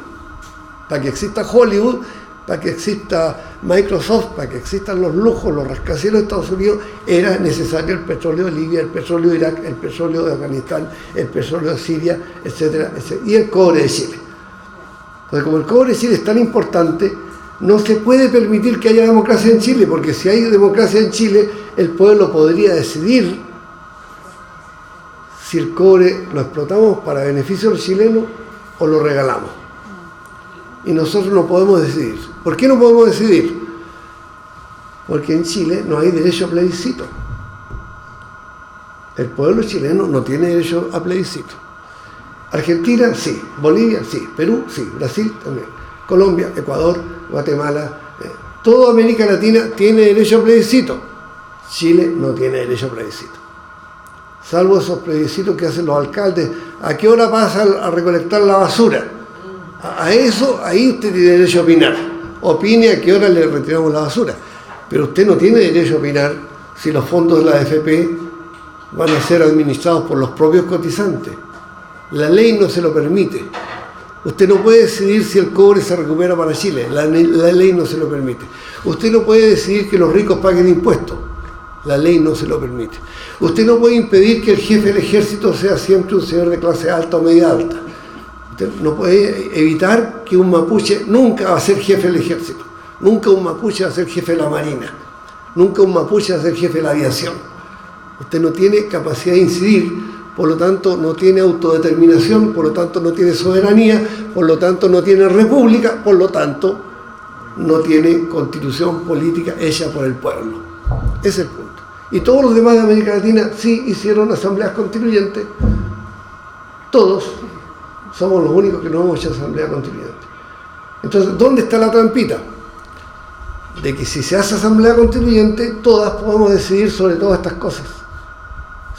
Para que exista Hollywood, para que exista Microsoft, para que existan los lujos, los rascacielos de Estados Unidos, era necesario el petróleo de Libia, el petróleo de Irak, el petróleo de Afganistán, el petróleo de Siria, etcétera, etcétera, y el cobre de Chile. Entonces, como el cobre de Chile es tan importante, no se puede permitir que haya democracia en Chile, porque si hay democracia en Chile, el pueblo podría decidir si el cobre lo explotamos para beneficio de los chilenos o lo regalamos. Y nosotros no podemos decidir. ¿Por qué no podemos decidir? Porque en Chile no hay derecho a plebiscito. El pueblo chileno no tiene derecho a plebiscito. Argentina, sí. Bolivia, sí. Perú, sí. Brasil, también. Colombia, Ecuador, Guatemala. Toda América Latina tiene derecho a plebiscito. Chile no tiene derecho a plebiscito. Salvo esos plebiscitos que hacen los alcaldes. ¿A qué hora pasan a recolectar la basura? A eso, ahí usted tiene derecho a opinar. Opine a qué hora le retiramos la basura. Pero usted no tiene derecho a opinar si los fondos de la AFP van a ser administrados por los propios cotizantes. La ley no se lo permite. Usted no puede decidir si el cobre se recupera para Chile. La ley no se lo permite. Usted no puede decidir que los ricos paguen impuestos. La ley no se lo permite. Usted no puede impedir que el jefe del ejército sea siempre un señor de clase alta o media alta. Usted no puede evitar que un mapuche nunca va a ser jefe del ejército. Nunca un mapuche va a ser jefe de la marina. Nunca un mapuche va a ser jefe de la aviación. Usted no tiene capacidad de incidir, por lo tanto no tiene autodeterminación, por lo tanto no tiene soberanía, por lo tanto no tiene república, por lo tanto no tiene constitución política hecha por el pueblo. Ese es el punto. Y todos los demás de América Latina sí hicieron asambleas constituyentes. Todos. Somos los únicos que no hemos hecho asamblea constituyente. Entonces, ¿dónde está la trampita? De que si se hace asamblea constituyente, todas podemos decidir sobre todas estas cosas.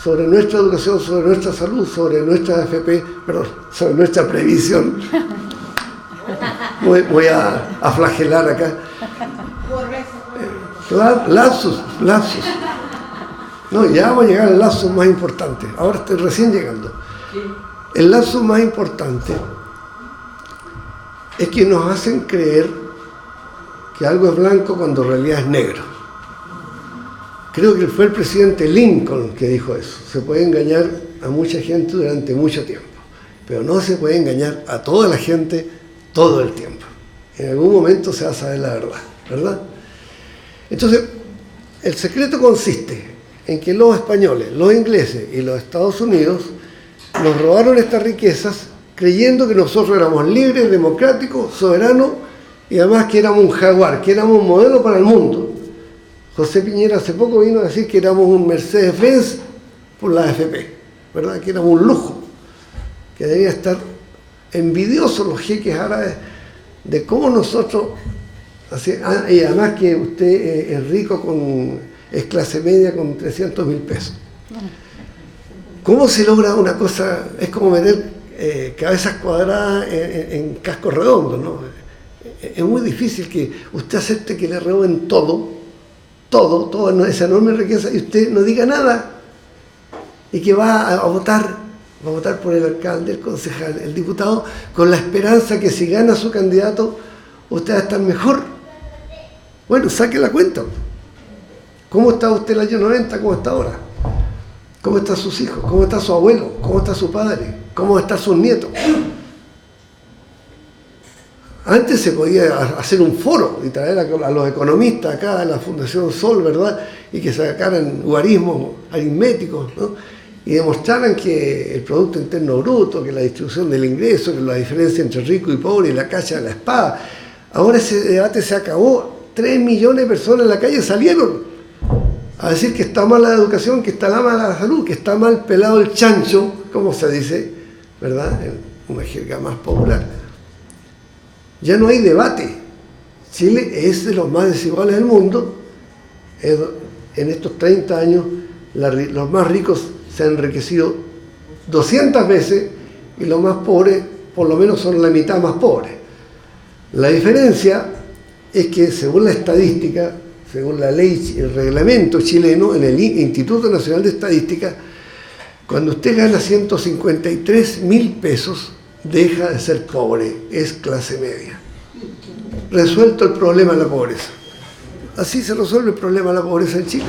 Sobre nuestra educación, sobre nuestra salud, sobre nuestra AFP, perdón, sobre nuestra previsión. Voy a flagelar acá. Lapsus. No, ya vamos a llegar al lapsus más importante. Ahora estoy recién llegando. El lapsus más importante es que nos hacen creer que algo es blanco cuando en realidad es negro. Creo que fue el presidente Lincoln que dijo eso. Se puede engañar a mucha gente durante mucho tiempo, pero no se puede engañar a toda la gente todo el tiempo. En algún momento se va a saber la verdad, ¿verdad? Entonces, el secreto consiste en que los españoles, los ingleses y los Estados Unidos nos robaron estas riquezas creyendo que nosotros éramos libres, democráticos, soberanos y además que éramos un jaguar, que éramos un modelo para el mundo. José Piñera hace poco vino a decir que éramos un Mercedes-Benz por la AFP, ¿verdad? Que éramos un lujo, que debían estar envidiosos los jeques árabes de cómo nosotros, y además que usted es rico, es clase media con 300.000 pesos. ¿Cómo se logra una cosa? Es como meter cabezas cuadradas en cascos redondos, ¿no? Es muy difícil que usted acepte que le roben toda esa enorme riqueza y usted no diga nada y que va a votar por el alcalde, el concejal, el diputado, con la esperanza que si gana su candidato usted va a estar mejor. Bueno, saque la cuenta. ¿Cómo estaba usted en el año 90? ¿Cómo está ahora? ¿Cómo están sus hijos? ¿Cómo está su abuelo? ¿Cómo está su padre? ¿Cómo están sus nietos? Antes se podía hacer un foro y traer a los economistas acá a la Fundación Sol, ¿verdad? Y que sacaran guarismos aritméticos, ¿no? Y demostraran que el Producto Interno Bruto, que la distribución del ingreso, que la diferencia entre rico y pobre y la cacha de la espada. Ahora ese debate se acabó. 3 millones de personas en la calle salieron a decir que está mal la educación, que está mala la salud, que está mal pelado el chancho, como se dice, ¿verdad? En una jerga más popular. Ya no hay debate. Chile es de los más desiguales del mundo. En estos 30 años, los más ricos se han enriquecido 200 veces y los más pobres, por lo menos, son la mitad más pobres. La diferencia es que, según la estadística, según la ley, el reglamento chileno, en el Instituto Nacional de Estadística, cuando usted gana 153.000 pesos, deja de ser pobre, es clase media. Resuelto el problema de la pobreza. Así se resuelve el problema de la pobreza en Chile,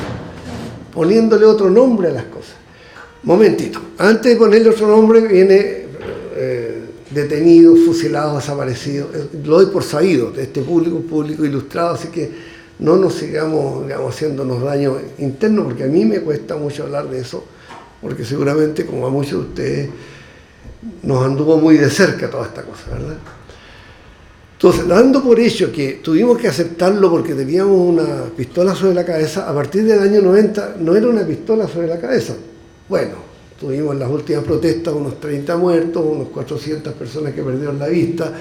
poniéndole otro nombre a las cosas. Momentito, antes de ponerle otro nombre viene detenidos, fusilados, desaparecidos. Lo doy por sabido, de este público ilustrado, así que no nos sigamos, digamos, haciéndonos daño interno, porque a mí me cuesta mucho hablar de eso, porque seguramente, como a muchos de ustedes, nos anduvo muy de cerca toda esta cosa, ¿verdad? Entonces, dando por hecho que tuvimos que aceptarlo porque teníamos una pistola sobre la cabeza, a partir del año 90 no era una pistola sobre la cabeza. Bueno, tuvimos en las últimas protestas unos 30 muertos, unos 400 personas que perdieron la vista,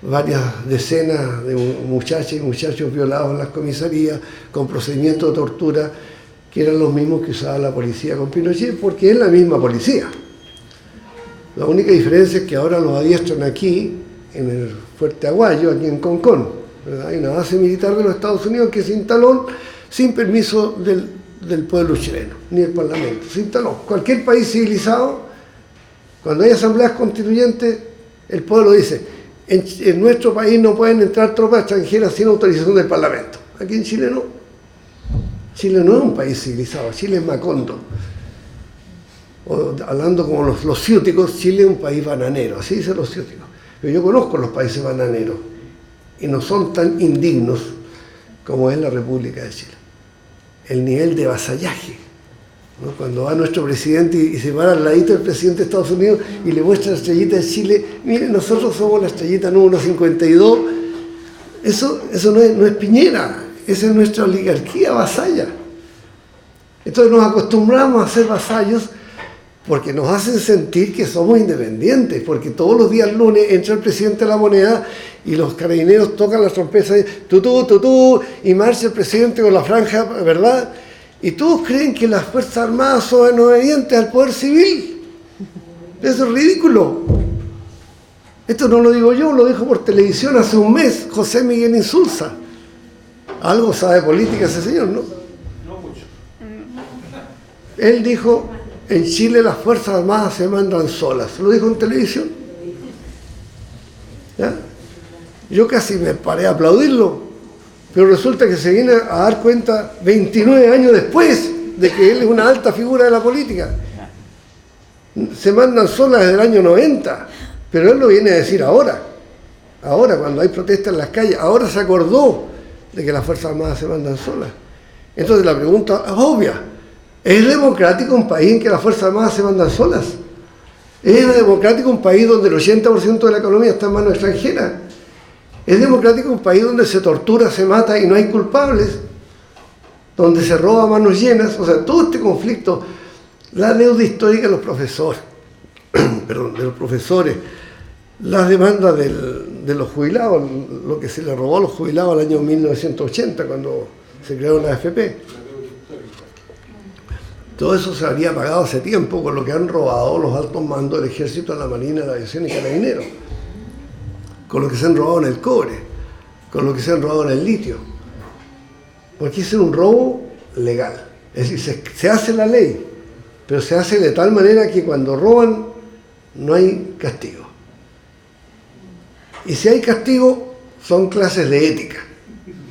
varias decenas de muchachas y muchachos violados en las comisarías, con procedimientos de tortura que eran los mismos que usaba la policía con Pinochet, porque es la misma policía. La única diferencia es que ahora los adiestran aquí, en el Fuerte Aguayo, aquí en Concón, ¿verdad? Hay una base militar de los Estados Unidos que se instaló sin permiso del pueblo chileno, ni del Parlamento. Se instaló. Cualquier país civilizado, cuando hay asambleas constituyentes, el pueblo dice, en nuestro país no pueden entrar tropas extranjeras sin autorización del Parlamento. Aquí en Chile no. Chile no es un país civilizado, Chile es Macondo. O, hablando como los ciúticos, Chile es un país bananero, así dicen los ciúticos. Pero yo conozco los países bananeros y no son tan indignos como es la República de Chile. El nivel de vasallaje, ¿no? Cuando va nuestro presidente y se para al ladito del presidente de Estados Unidos y le muestra la estrellita de Chile, miren, nosotros somos la estrellita número 52, eso no es Piñera, esa es nuestra oligarquía vasalla. Entonces nos acostumbramos a ser vasallos porque nos hacen sentir que somos independientes, porque todos los días lunes entra el presidente de la moneda y los carabineros tocan las trompetas, tutú, tutú, y marcha el presidente con la franja, ¿verdad? Y todos creen que las Fuerzas Armadas son obedientes al poder civil. Eso es ridículo. Esto no lo digo yo, lo dijo por televisión hace un mes José Miguel Insulza. Algo sabe política ese señor, ¿no? No mucho. Él dijo, en Chile las Fuerzas Armadas se mandan solas. Lo dijo en televisión. ¿Ya? Yo casi me paré a aplaudirlo, pero resulta que se viene a dar cuenta 29 años después de que él es una alta figura de la política. Se mandan solas desde el año 90, pero él lo viene a decir ahora. Ahora, cuando hay protestas en las calles, ahora se acordó de que las Fuerzas Armadas se mandan solas. Entonces la pregunta es obvia. ¿Es democrático un país en que las Fuerzas Armadas se mandan solas? ¿Es democrático un país donde el 80% de la economía está en manos extranjeras? ¿Es democrático un país donde se tortura, se mata y no hay culpables? ¿Donde se roba a manos llenas? O sea, todo este conflicto, la deuda histórica de los profesores, las demandas de los jubilados, lo que se le robó a los jubilados al año 1980 cuando se crearon las AFP. Todo eso se habría pagado hace tiempo con lo que han robado los altos mandos del Ejército, la Marina, la Aviación y Carabineros, con lo que se han robado en el cobre, con lo que se han robado en el litio. Porque es un robo legal. Es decir, se hace la ley, pero se hace de tal manera que cuando roban no hay castigo. Y si hay castigo, son clases de ética,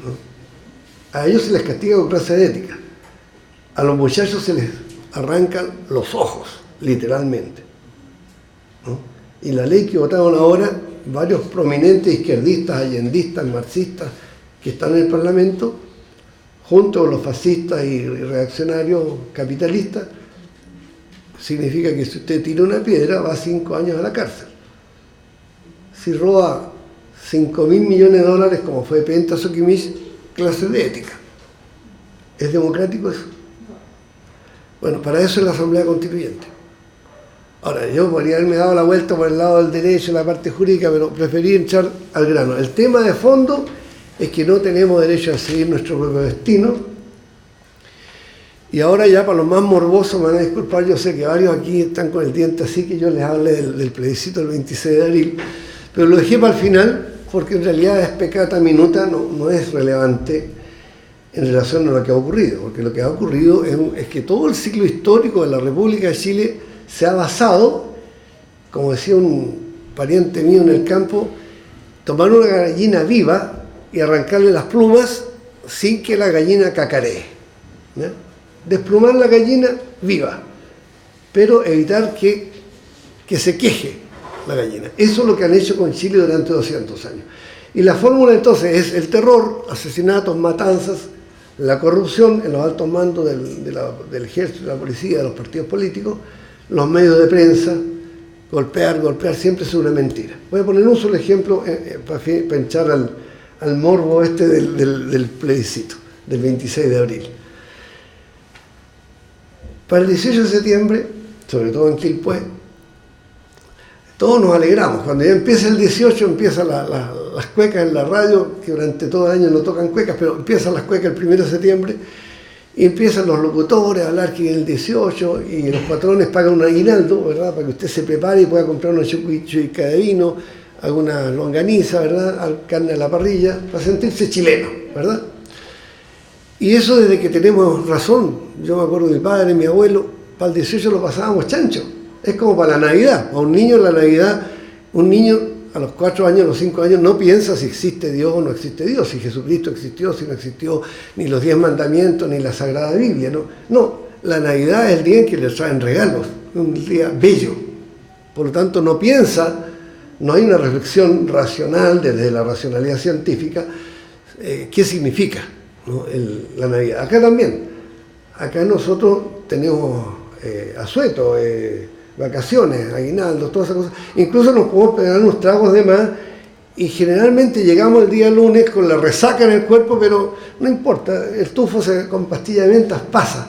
¿no? A ellos se les castiga con clases de ética. A los muchachos se les arrancan los ojos, literalmente, ¿no? Y la ley que votaron ahora, varios prominentes izquierdistas, allendistas, marxistas, que están en el Parlamento, junto con los fascistas y reaccionarios capitalistas, significa que si usted tira una piedra, va a 5 años a la cárcel. Si roba 5.000 millones de dólares, como fue Penta Sokimich, clase de ética. ¿Es democrático eso? Bueno, para eso es la Asamblea Constituyente. Ahora, yo podría haberme dado la vuelta por el lado del derecho, la parte jurídica, pero preferí entrar al grano. El tema de fondo es que no tenemos derecho a decidir nuestro propio destino. Y ahora ya para los más morbosos me van a disculpar, yo sé que varios aquí están con el diente así, que yo les hable del plebiscito del 26 de abril, pero lo dejé para el final porque en realidad es peccata minuta, no es relevante en relación a lo que ha ocurrido, porque lo que ha ocurrido es que todo el ciclo histórico de la República de Chile se ha basado, como decía un pariente mío en el campo, tomar una gallina viva y arrancarle las plumas sin que la gallina cacaree, ¿ya? Desplumar la gallina viva, pero evitar que se queje la gallina. Eso es lo que han hecho con Chile durante 200 años. Y la fórmula entonces es el terror, asesinatos, matanzas, la corrupción en los altos mandos del ejército, de la policía, de los partidos políticos, los medios de prensa, golpear siempre es una mentira. Voy a poner un solo ejemplo para echar al morbo del plebiscito, del 26 de abril. Para el 18 de septiembre, sobre todo en Quilpué, todos nos alegramos. Cuando ya empieza el 18, empiezan las cuecas en la radio, que durante todo el año no tocan cuecas, pero empiezan las cuecas el 1 de septiembre, y empiezan los locutores a hablar que en el 18, y los patrones pagan un aguinaldo, ¿verdad?, para que usted se prepare y pueda comprar una chuica de vino, alguna longaniza, ¿verdad?, carne a la parrilla, para sentirse chileno, ¿verdad? Y eso desde que tenemos razón. Yo me acuerdo de mi padre, mi abuelo, para el 18 lo pasábamos chancho. Es como para la Navidad. A un niño en la Navidad, un niño a los 4 años, a los 5 años, no piensa si existe Dios o no existe Dios, si Jesucristo existió, si no existió, ni los 10 mandamientos, ni la Sagrada Biblia. No, la Navidad es el día en que le traen regalos, un día bello. Por lo tanto, no piensa, no hay una reflexión racional desde la racionalidad científica, qué significa, ¿no?, la Navidad. Acá también. Acá nosotros tenemos asueto, vacaciones, aguinaldos, todas esas cosas. Incluso nos podemos pegar unos tragos de más y generalmente llegamos el día lunes con la resaca en el cuerpo, pero no importa, el tufo con pastillas de mentas pasa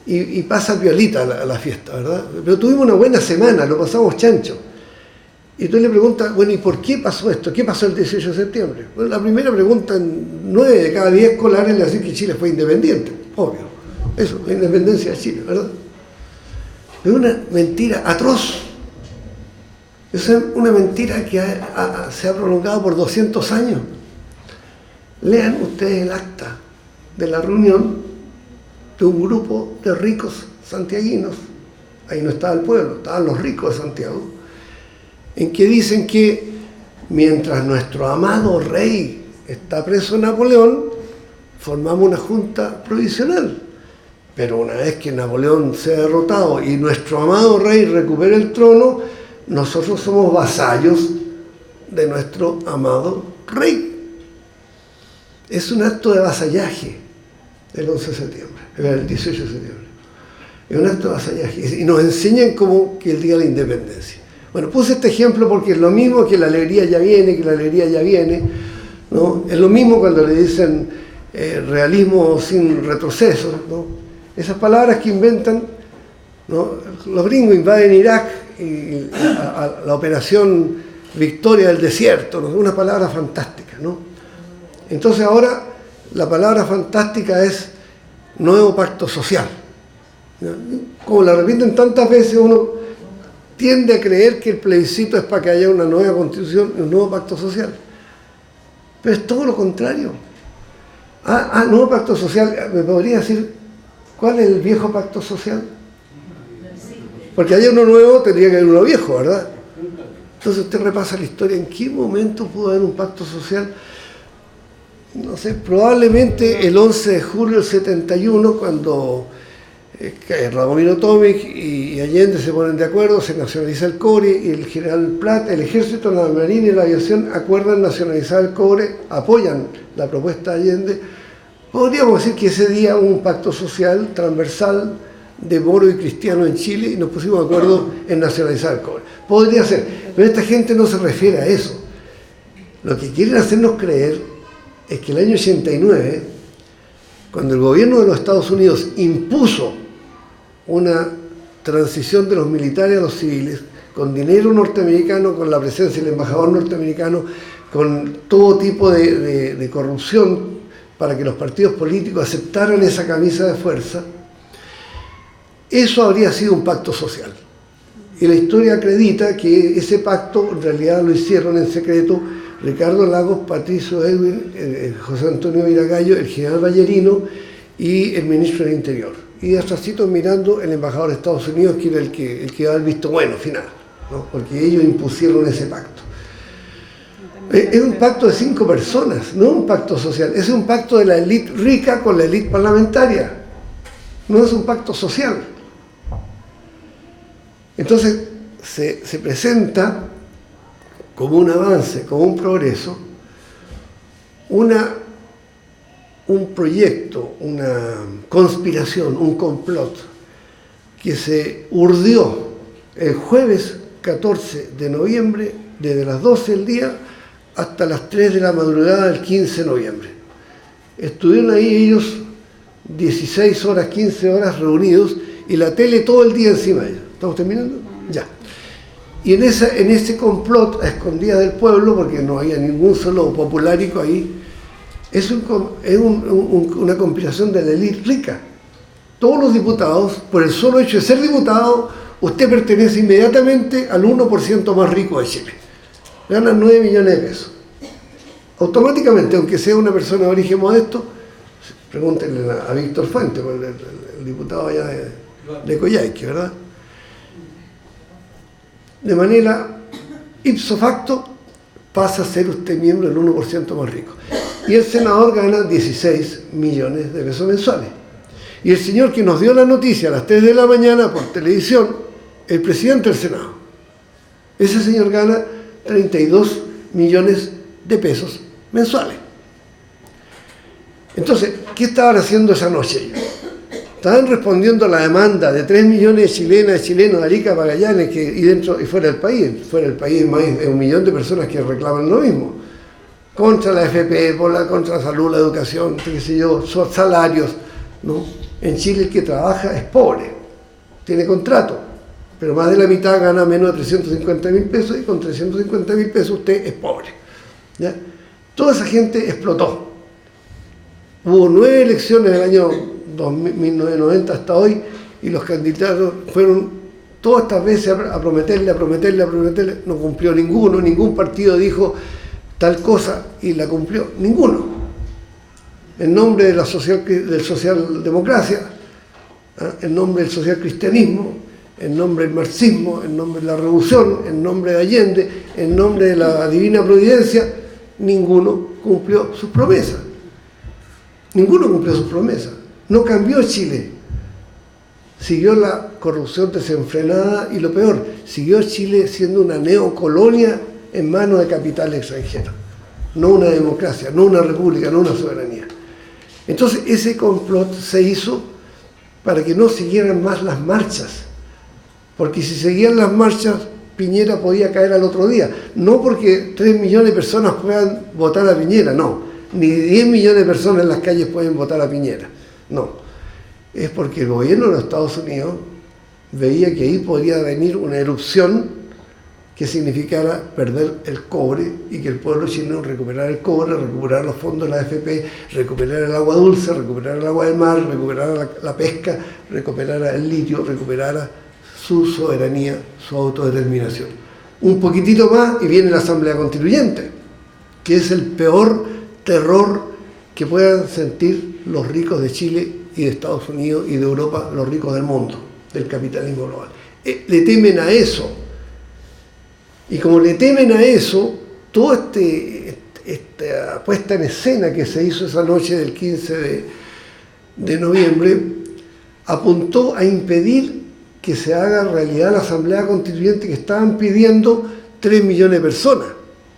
y pasa piolita la fiesta, ¿verdad? Pero tuvimos una buena semana, lo pasamos chancho. Y tú le preguntas, bueno, ¿y por qué pasó esto? ¿Qué pasó el 18 de septiembre? Bueno, la primera pregunta, en 9 de cada 10 escolares le dicen que Chile fue independiente, obvio. Eso, la independencia de Chile, ¿verdad? Es una mentira atroz. Es una mentira que se ha prolongado por 200 años. Lean ustedes el acta de la reunión de un grupo de ricos santiaguinos. Ahí no estaba el pueblo, estaban los ricos de Santiago, en que dicen que mientras nuestro amado rey está preso en Napoleón, formamos una junta provisional. Pero una vez que Napoleón sea derrotado y nuestro amado rey recupere el trono, nosotros somos vasallos de nuestro amado rey. Es un acto de vasallaje el 11 de septiembre, el 18 de septiembre. Es un acto de vasallaje. Y nos enseñan como que el día de la independencia. Bueno, puse este ejemplo porque es lo mismo que la alegría ya viene, ¿no? Es lo mismo cuando le dicen realismo sin retroceso, ¿no? Esas palabras que inventan, ¿no? Los gringos invaden Irak y la operación Victoria del Desierto, ¿no? Una palabra fantástica, ¿no? Entonces ahora la palabra fantástica es nuevo pacto social, ¿no? Como la repiten tantas veces, uno tiende a creer que el plebiscito es para que haya una nueva constitución, un nuevo pacto social. Pero es todo lo contrario. Nuevo pacto social, ¿me podría decir cuál es el viejo pacto social? Porque haya uno nuevo, tendría que haber uno viejo, ¿verdad? Entonces usted repasa la historia, ¿en qué momento pudo haber un pacto social? No sé, probablemente el 11 de julio del 71, cuando Radomiro Tomic y Allende se ponen de acuerdo, se nacionaliza el cobre y el general Prat, el ejército, la marina y la aviación acuerdan nacionalizar el cobre, apoyan la propuesta de Allende. Podríamos decir que ese día hubo un pacto social transversal de moro y cristiano en Chile y nos pusimos de acuerdo en nacionalizar el cobre. Podría ser, pero esta gente no se refiere a eso. Lo que quieren hacernos creer es que el año 89, cuando el gobierno de los Estados Unidos impuso una transición de los militares a los civiles, con dinero norteamericano, con la presencia del embajador norteamericano, con todo tipo de corrupción para que los partidos políticos aceptaran esa camisa de fuerza, eso habría sido un pacto social. Y la historia acredita que ese pacto en realidad lo hicieron en secreto Ricardo Lagos, Patricio Aylwin, José Antonio Viragallo, el general Ballerino y el ministro del Interior. Y atrásito mirando el embajador de Estados Unidos, que era el que daba el visto bueno final, ¿no? Porque ellos impusieron ese pacto. Es un pacto de 5 personas, no un pacto social, es un pacto de la élite rica con la élite parlamentaria, no es un pacto social. Entonces se presenta como un avance, como un progreso, un proyecto, una conspiración, un complot que se urdió el jueves 14 de noviembre, desde las 12 del día hasta las 3 de la madrugada del 15 de noviembre. Estuvieron ahí ellos 16 horas, 15 horas reunidos y la tele todo el día encima de ellos. ¿Estamos terminando? Ya. Y en ese complot a escondidas del pueblo, porque no había ningún solo populárico ahí, es una conspiración de la élite rica. Todos los diputados, por el solo hecho de ser diputado, usted pertenece inmediatamente al 1% más rico de Chile. Gana 9 millones de pesos. Automáticamente, aunque sea una persona de origen modesto, pregúntenle a Víctor Fuente, el diputado allá de Coyhaique, ¿verdad? De manera ipso facto pasa a ser usted miembro del 1% más rico. Y el senador gana 16 millones de pesos mensuales. Y el señor que nos dio la noticia a las 3 de la mañana por televisión, el presidente del Senado, ese señor gana 32 millones de pesos mensuales. Entonces, ¿qué estaban haciendo esa noche ellos? Estaban respondiendo a la demanda de 3 millones de chilenas y chilenos de Arica a Magallanes y dentro y fuera del país. Fuera del país más de 1 millón de personas que reclaman lo mismo. Contra la FP, contra la salud, la educación, qué sé yo, son salarios, ¿no? En Chile el que trabaja es pobre, tiene contrato, pero más de la mitad gana menos de 350.000 pesos y con 350.000 pesos usted es pobre, ¿ya? Toda esa gente explotó. Hubo 9 elecciones del año 1990 hasta hoy y los candidatos fueron todas estas veces a prometerle, no cumplió ninguno, ningún partido dijo tal cosa y la cumplió, ninguno. En nombre de del socialdemocracia, en nombre del socialcristianismo, en nombre del marxismo, en nombre de la revolución, en nombre de Allende, en nombre de la divina providencia, ninguno cumplió sus promesas. Ninguno cumplió sus promesas. No cambió Chile. Siguió la corrupción desenfrenada y lo peor, siguió Chile siendo una neocolonia en manos de capital extranjero. No una democracia, no una república, no una soberanía. Entonces ese complot se hizo para que no siguieran más las marchas. Porque si seguían las marchas, Piñera podía caer al otro día. No porque 3 millones de personas puedan votar a Piñera, no. Ni 10 millones de personas en las calles pueden votar a Piñera. No. Es porque el gobierno de los Estados Unidos veía que ahí podría venir una erupción que significara perder el cobre y que el pueblo chileno recuperara el cobre, recuperar los fondos de la AFP, recuperar el agua dulce, recuperar el agua del mar, recuperar la pesca, recuperar el litio, recuperar su soberanía, su autodeterminación. Un poquitito más y viene la Asamblea Constituyente, que es el peor terror que puedan sentir los ricos de Chile y de Estados Unidos y de Europa, los ricos del mundo, del capitalismo global. Le temen a eso. Y como le temen a eso, toda esta puesta en escena que se hizo esa noche del 15 de noviembre apuntó a impedir que se haga realidad la Asamblea Constituyente que estaban pidiendo 3 millones de personas,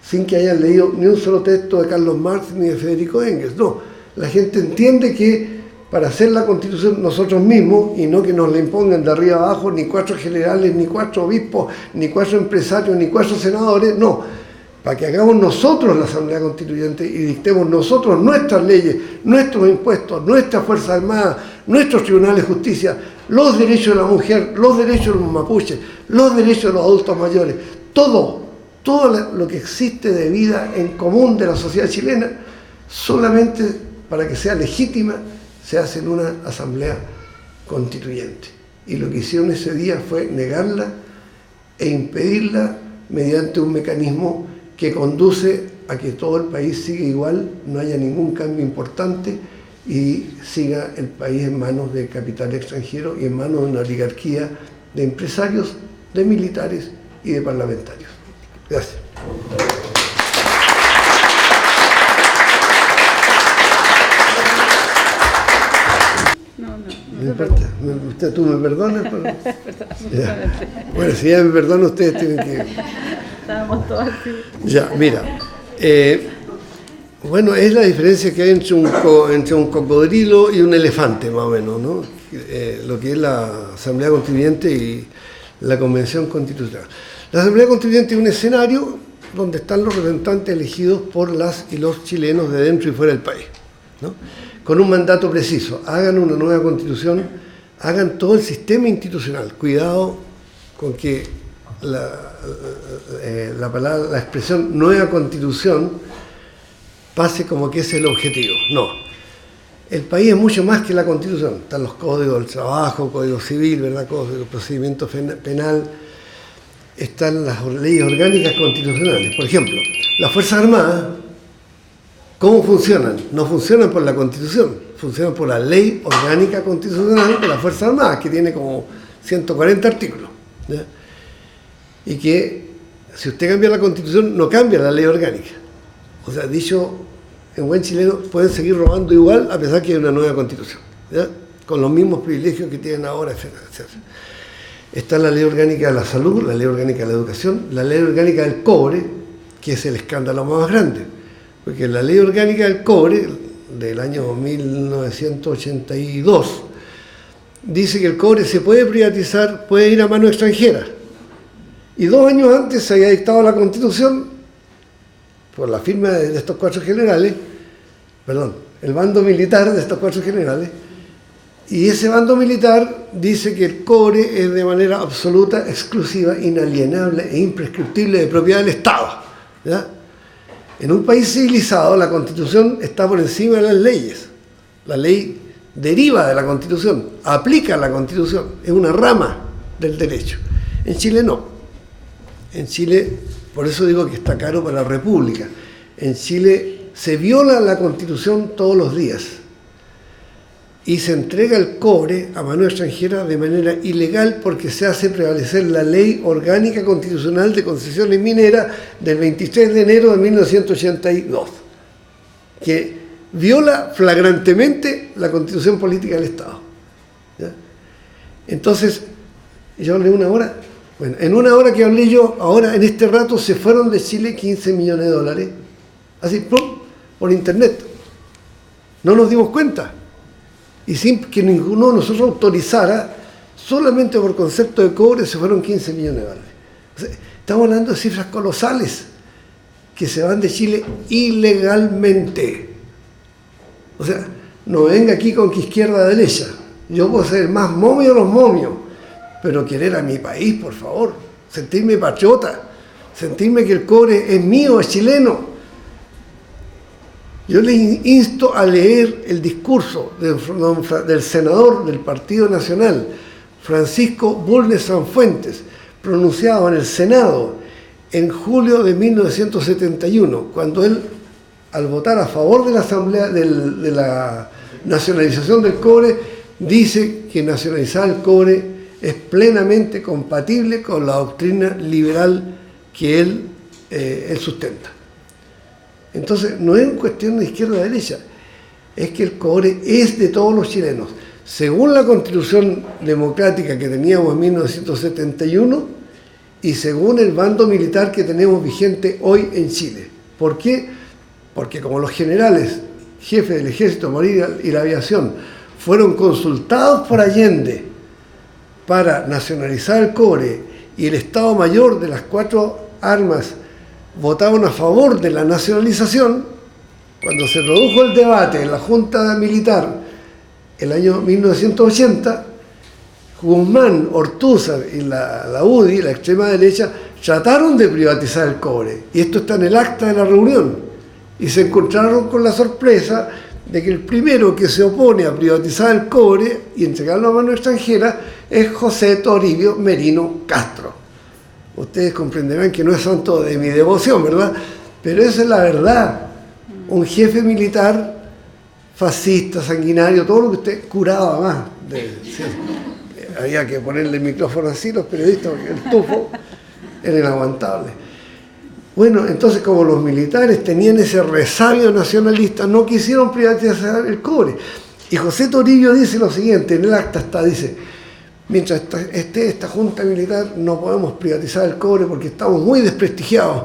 sin que hayan leído ni un solo texto de Carlos Marx ni de Federico Engels. No, la gente entiende que para hacer la Constitución nosotros mismos, y no que nos la impongan de arriba abajo, ni 4 generales, ni 4 obispos, ni 4 empresarios, ni 4 senadores, no. Para que hagamos nosotros la Asamblea Constituyente y dictemos nosotros nuestras leyes, nuestros impuestos, nuestra Fuerza Armada, nuestros tribunales de justicia, los derechos de la mujer, los derechos de los mapuches, los derechos de los adultos mayores, todo lo que existe de vida en común de la sociedad chilena, solamente para que sea legítima, se hace en una asamblea constituyente. Y lo que hicieron ese día fue negarla e impedirla mediante un mecanismo que conduce a que todo el país siga igual, no haya ningún cambio importante y siga el país en manos de capital extranjero y en manos de una oligarquía de empresarios, de militares y de parlamentarios. Gracias. No importa, tú me perdonas. Bueno, si ya me perdonan, ustedes tienen que... Estábamos todos así. Ya, mira. Bueno, es la diferencia que hay entre un cocodrilo y un elefante, más o menos, ¿no? Lo que es la Asamblea Constituyente y la Convención Constitucional. La Asamblea Constituyente es un escenario donde están los representantes elegidos por las y los chilenos de dentro y fuera del país, ¿no? Con un mandato preciso: hagan una nueva constitución, hagan todo el sistema institucional. Cuidado con que la expresión nueva constitución pase como que ese es el objetivo. No. El país es mucho más que la constitución. Están los códigos del trabajo, código civil, ¿verdad? Código de procedimiento penal. Están las leyes orgánicas constitucionales. Por ejemplo, las Fuerzas Armadas, ¿cómo funcionan? No funcionan por la Constitución, funcionan por la Ley Orgánica Constitucional de las Fuerzas Armadas, que tiene como 140 artículos, ¿ya? Y que, si usted cambia la Constitución, no cambia la Ley Orgánica. O sea, dicho en buen chileno, pueden seguir robando igual a pesar que hay una nueva Constitución, ¿ya? Con los mismos privilegios que tienen ahora, etc. Está la Ley Orgánica de la Salud, la Ley Orgánica de la Educación, la Ley Orgánica del Cobre, que es el escándalo más grande. Porque la Ley Orgánica del Cobre, del año 1982, dice que el cobre se puede privatizar, puede ir a mano extranjera. Y 2 años antes se había dictado la Constitución, por la firma de estos 4 generales, el bando militar de estos 4 generales, y ese bando militar dice que el cobre es de manera absoluta, exclusiva, inalienable e imprescriptible de propiedad del Estado, ¿ya? En un país civilizado, la Constitución está por encima de las leyes. La ley deriva de la Constitución, aplica la Constitución, es una rama del derecho. En Chile no. En Chile, por eso digo que está caro para la República. En Chile se viola la Constitución todos los días y se entrega el cobre a mano extranjera de manera ilegal porque se hace prevalecer la Ley Orgánica Constitucional de Concesiones Mineras del 23 de enero de 1982, que viola flagrantemente la Constitución Política del Estado, ¿ya? Entonces, yo hablé 1 hora. Bueno, en 1 hora que hablé yo, ahora en este rato se fueron de Chile 15 millones de dólares, así, ¡plum!, por internet. No nos dimos cuenta. Y sin que ninguno de nosotros autorizara, solamente por concepto de cobre se fueron 15 millones de dólares. O sea, estamos hablando de cifras colosales que se van de Chile ilegalmente. O sea, no venga aquí con que izquierda derecha. Yo puedo ser el más momio de los momios, pero querer a mi país, por favor, sentirme patriota, sentirme que el cobre es mío, es chileno. Yo les insto a leer el discurso del senador del Partido Nacional, Francisco Bulnes Sanfuentes, pronunciado en el Senado en julio de 1971, cuando él, al votar a favor de la asamblea de la nacionalización del cobre, dice que nacionalizar el cobre es plenamente compatible con la doctrina liberal que él sustenta. Entonces, no es una cuestión de izquierda o derecha, es que el cobre es de todos los chilenos. Según la Constitución democrática que teníamos en 1971 y según el bando militar que tenemos vigente hoy en Chile. ¿Por qué? Porque como los generales, jefes del Ejército, Marina y la aviación, fueron consultados por Allende para nacionalizar el cobre y el Estado Mayor de las 4 armas votaban a favor de la nacionalización, cuando se produjo el debate en la Junta Militar el año 1980, Guzmán, Ortúzar y la UDI, la extrema derecha, trataron de privatizar el cobre. Y esto está en el acta de la reunión. Y se encontraron con la sorpresa de que el primero que se opone a privatizar el cobre y entregarlo a mano extranjera es José Toribio Merino Castro. Ustedes comprenderán que no es santo de mi devoción, ¿verdad? Pero esa es la verdad. Un jefe militar fascista, sanguinario, todo lo que usted curaba más. Había que ponerle el micrófono así los periodistas porque el tufo era inaguantable. Bueno, entonces como los militares tenían ese resabio nacionalista, no quisieron privatizar el cobre. Y José Toribio dice lo siguiente, en el acta está, dice, mientras esté esta junta militar no podemos privatizar el cobre porque estamos muy desprestigiados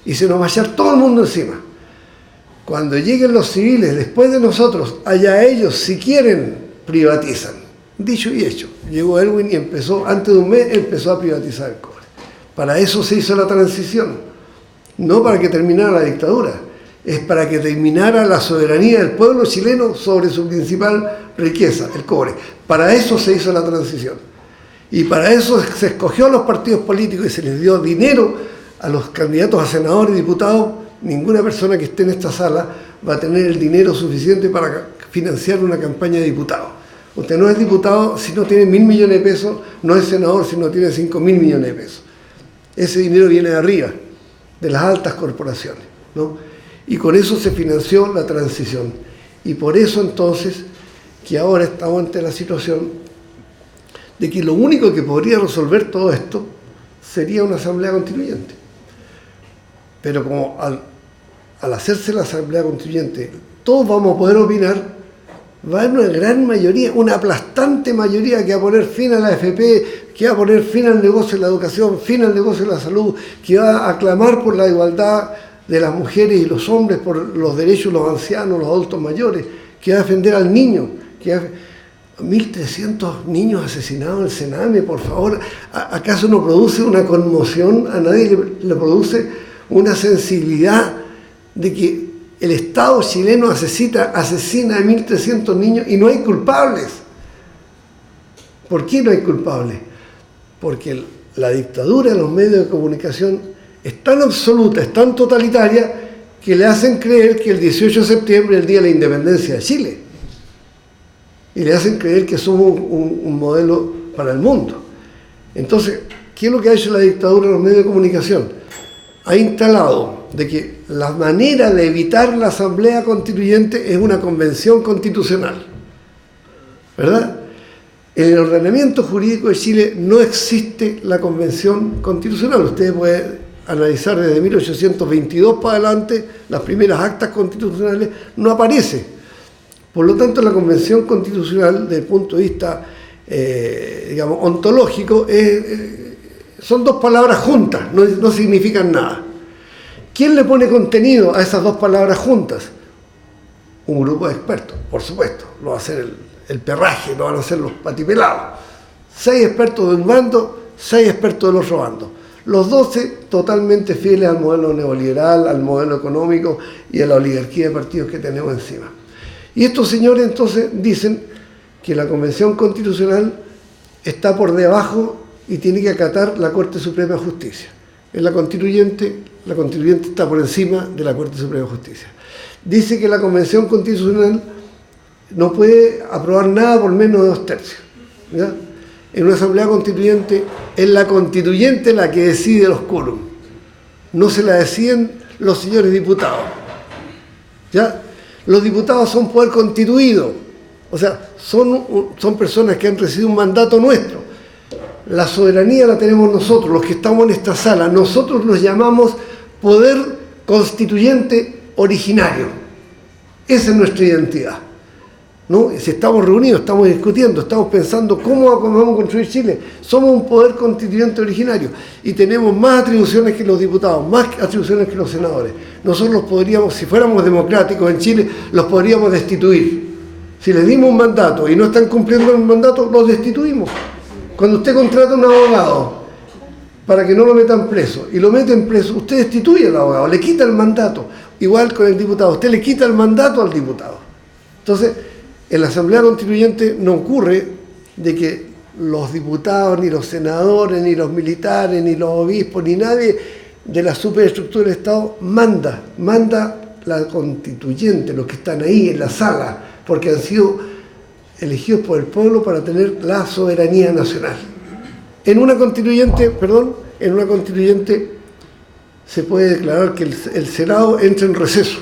y se nos va a echar todo el mundo encima. Cuando lleguen los civiles después de nosotros, allá ellos si quieren privatizan. Dicho y hecho, llegó Erwin y empezó, antes de un mes, empezó a privatizar el cobre. Para eso se hizo la transición, no para que terminara la dictadura, es para que terminara la soberanía del pueblo chileno sobre su principal riqueza, el cobre. Para eso se hizo la transición. Y para eso se escogió a los partidos políticos y se les dio dinero a los candidatos a senadores y diputados. Ninguna persona que esté en esta sala va a tener el dinero suficiente para financiar una campaña de diputado. Usted no es diputado si no tiene 1.000 millones de pesos, no es senador si no tiene 5.000 millones de pesos. Ese dinero viene de arriba, de las altas corporaciones, ¿no? Y con eso se financió la transición. Y por eso entonces, que ahora estamos ante la situación de que lo único que podría resolver todo esto sería una asamblea constituyente. Pero como al hacerse la asamblea constituyente, todos vamos a poder opinar, va a haber una gran mayoría, una aplastante mayoría que va a poner fin a la AFP, que va a poner fin al negocio de la educación, fin al negocio de la salud, que va a clamar por la igualdad de las mujeres y los hombres, por los derechos de los ancianos, los adultos mayores, que va a defender al niño, que va a... 1.300 niños asesinados en el Sename, por favor. ¿Acaso no produce una conmoción? ¿A nadie le produce una sensibilidad de que el Estado chileno asesina a 1.300 niños y no hay culpables? ¿Por qué no hay culpables? Porque la dictadura de los medios de comunicación es tan absoluta, es tan totalitaria, que le hacen creer que el 18 de septiembre es el día de la independencia de Chile. Y le hacen creer que somos un modelo para el mundo. Entonces, ¿qué es lo que ha hecho la dictadura de los medios de comunicación? Ha instalado de que la manera de evitar la asamblea constituyente es una convención constitucional, ¿verdad? En el ordenamiento jurídico de Chile no existe la convención constitucional. Ustedes pueden analizar desde 1822 para adelante, las primeras actas constitucionales, no aparece. Por lo tanto, la convención constitucional, desde el punto de vista, digamos, ontológico, son dos palabras juntas, no significan nada. ¿Quién le pone contenido a esas dos palabras juntas? Un grupo de expertos, por supuesto. Lo va a hacer el perraje, lo van a hacer los patipelados. 6 expertos de un bando, 6 expertos del otro bando. Los 12 totalmente fieles al modelo neoliberal, al modelo económico y a la oligarquía de partidos que tenemos encima. Y estos señores entonces dicen que la Convención Constitucional está por debajo y tiene que acatar la Corte Suprema de Justicia. En la constituyente está por encima de la Corte Suprema de Justicia. Dice que la Convención Constitucional no puede aprobar nada por menos de 2/3. ¿Ya? En una asamblea constituyente es la constituyente la que decide los quórum. No se la deciden los señores diputados. ¿Ya? Los diputados son poder constituido, o sea, son personas que han recibido un mandato nuestro. La soberanía la tenemos nosotros, los que estamos en esta sala. Nosotros nos llamamos poder constituyente originario. Esa es nuestra identidad, ¿no? Si estamos reunidos, estamos discutiendo, estamos pensando cómo vamos a construir Chile. Somos un poder constituyente originario y tenemos más atribuciones que los diputados, más atribuciones que los senadores. Nosotros los podríamos, si fuéramos democráticos en Chile, los podríamos destituir. Si les dimos un mandato y no están cumpliendo el mandato, los destituimos. Cuando usted contrata a un abogado para que no lo metan preso y lo meten preso, usted destituye al abogado, le quita el mandato. Igual con el diputado, usted le quita el mandato al diputado. Entonces, en la Asamblea Constituyente no ocurre de que los diputados, ni los senadores, ni los militares, ni los obispos, ni nadie de la superestructura del Estado manda la constituyente, los que están ahí en la sala, porque han sido elegidos por el pueblo para tener la soberanía nacional. En una constituyente se puede declarar que el Senado entra en receso.